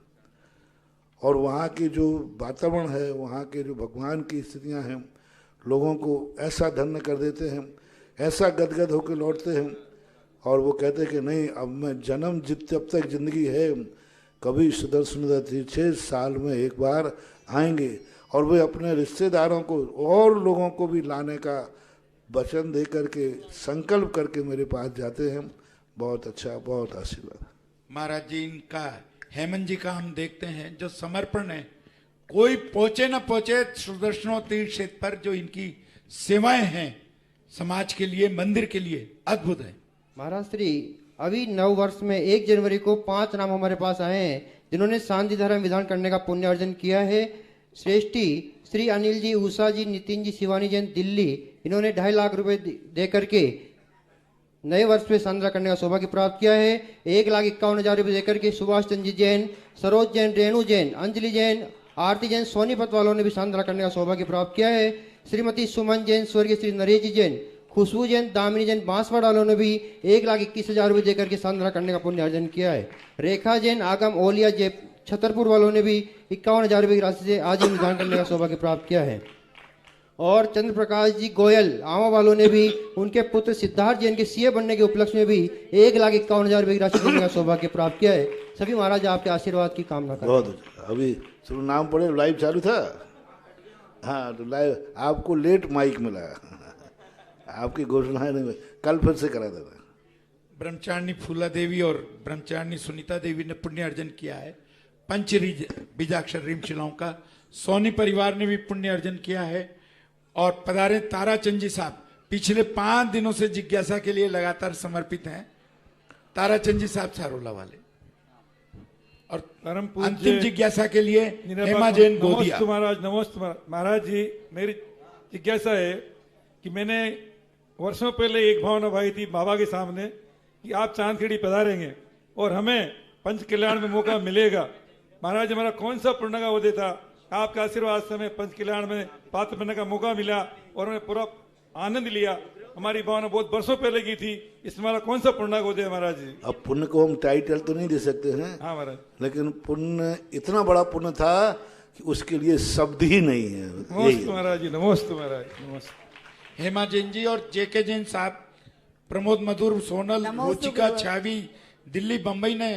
और वहाँ की जो वातावरण है, वहाँ के जो भगवान की स्थितियाँ हैं, लोगों को ऐसा धन्य कर देते हैं, ऐसा गदगद होकर लौटते हैं। और वो कहते हैं कि नहीं, अब मैं जब तक जिंदगी है कभी सुदर्शन तीर्थ 6 साल में एक बार आएंगे। और वे अपने रिश्तेदारों को और लोगों को भी लाने का वचन दे करके संकल्प करके मेरे पास जाते हैं। बहुत अच्छा, बहुत आशीर्वाद। महाराज जी, इनका हेमंत जी का हम देखते हैं जो समर्पण है, कोई पहुंचे ना पहुंचे सुदर्शनो तीर्थ क्षेत्र पर जो इनकी सेवाएं हैं समाज के लिए, मंदिर के लिए, अद्भुत है। महाराज श्री, अभी 9 वर्ष में 1 जनवरी को 5 नाम हमारे पास आए हैं जिन्होंने शांति धर्म विधान करने का पुण्य अर्जन किया है। श्रेष्ठी श्री अनिल जी, उषा जी, नितिन जी, शिवानी जैन दिल्ली, इन्होंने 2.5 लाख रुपए दे करके नए वर्ष में सांद्रा करने का सौभाग्य प्राप्त किया है। 1,51,000 रुपये देकर के सुभाष चंद्र जी जैन, सरोज जैन, रेणु जैन, अंजलि जैन, आरती जैन, सोनीपत वालों ने भी सांद्रा करने का सौभाग्य प्राप्त किया है। श्रीमती सुमन जैन, स्वर्गीय श्री नरेश जैन, खुशबू जैन, दामिनी जैन, बांसवाड़ा वालों ने भी 1,21,000 रुपये देकर के सांद्रा करने का पुण्य अर्जन किया है। रेखा जैन, आगम ओलिया जय, छतरपुर वालों ने भी 51,000 रुपये की राशि से आजीवन विधान करने का सौभाग्य प्राप्त किया है। और चंद्र प्रकाश जी गोयल, आमा वालों ने भी उनके पुत्र सिद्धार्थ जैन के सीए बनने के उपलक्ष्य में भी 1,51,000 रुपये की राशि देने का सौभाग्य प्राप्त किया है। सभी महाराज आपके आशीर्वाद की कामना करते हैं। बहुत अच्छा। अभी सुनो, नाम पढ़े, लाइव चालू था। हाँ, तो लाइव आपको लेट माइक मिला। आपकी घोषणाएं नहीं, कल फिर से करा देना। ब्रह्मचारिणी फूला देवी और ब्रह्मचारिणी सुनीता देवी ने पुण्य अर्जन किया है। पंच बीजाक्षर रीम शिलाओं का सोनी परिवार ने भी पुण्य अर्जन किया है। और पधारे ताराचंद जी साहब, पिछले 5 दिनों से जिज्ञासा के लिए लगातार समर्पित हैं। ताराचंद जी साहब सारोला वाले। और अंतिम जिज्ञासा के लिए हेमा जैन गोदिया। नमस्ते महाराज, नमस्ते महाराज जी। मेरी जिज्ञासा है कि मैंने वर्षों पहले एक भावना भाई थी बाबा के सामने कि आप चांदखेड़ी पधारेंगे और हमें पंच कल्याण में मौका मिलेगा। महाराज, हमारा कौन सा पुण्य का उदय था, आपके आशीर्वाद से हमें पंच कल्याण में पात्र बनने का मौका मिला और हमें पूरा आनंद लिया। हमारी भावना बहुत वर्षों पहले की थी, इसमें हमारा कौन सा पुण्य का उदय महाराज जी? अब पुण्य को हम टाइटल तो नहीं दे सकते हैं। हाँ महाराज, लेकिन पुण्य इतना बड़ा पुण्य था कि उसके लिए शब्द ही नहीं है। नमस्ते महाराज जी, नमस्ते महाराज, नमस्ते। हेमा जैन जी और जेके जैन साहब, प्रमोद मधुर, सोनल, रुचिका छावी, दिल्ली बंबई ने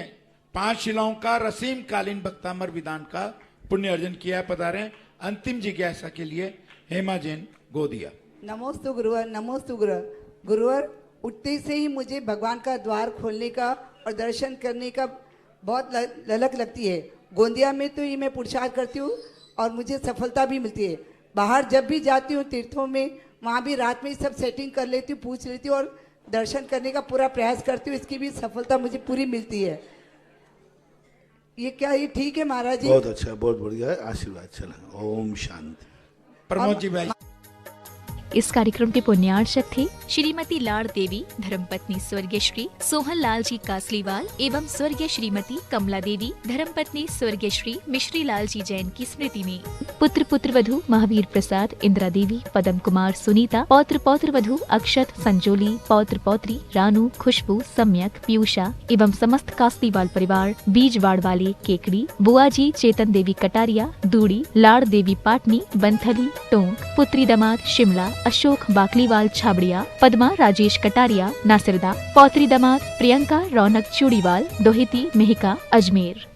5 शिलाओं का रसीम कालीन भक्तामर विधान का पुण्य अर्जन किया। पधारे अंतिम जिज्ञासा के लिए हेमा जैन गोदिया। नमोस्तु गुरुवर, नमोस्तु गुरुवर। उठते से ही मुझे भगवान का द्वार खोलने का और दर्शन करने का बहुत ललक लगती है। गोंदिया में तो ये मैं पुरुषार्थ करती हूँ और मुझे सफलता भी मिलती है। बाहर जब भी जाती हूँ तीर्थों में, वहाँ भी रात में सब सेटिंग कर लेती हूँ, पूछ लेती हूँ और दर्शन करने का पूरा प्रयास करती हूँ। इसकी भी सफलता मुझे पूरी मिलती है। ये क्या ये ठीक है महाराज जी? बहुत अच्छा, बहुत बढ़िया है, आशीर्वाद। चला, ओम शांति। प्रमोद जी भाई। इस कार्यक्रम के पुण्यार्चक थे श्रीमती लाड़ देवी धर्मपत्नी स्वर्गीय श्री सोहन लाल जी कासलीवाल एवं स्वर्गीय श्रीमती कमला देवी धर्मपत्नी स्वर्गीय श्री मिश्री लाल जी जैन की स्मृति में। पुत्र पुत्र वधु महावीर प्रसाद, इंदिरा देवी, पदम कुमार, सुनीता, पौत्र पौत्र वधु अक्षत, संजोली, पौत्र पौत्री रानू, खुशबू, सम्यक, पीयूषा एवं समस्त कासलीवाल परिवार, बीजवाड़ वाले केकड़ी, बुआ जी चेतन देवी कटारिया, दूड़ी, लाड़ देवी पाटनी, बंथली, टोंक, पुत्री दामाद शिमला, अशोक बाकलीवाल छाबड़िया, पद्मा राजेश कटारिया नासिरदा, पौत्री दामाद प्रियंका रौनक चूड़ीवाल, दोहिती मेहिका अजमेर।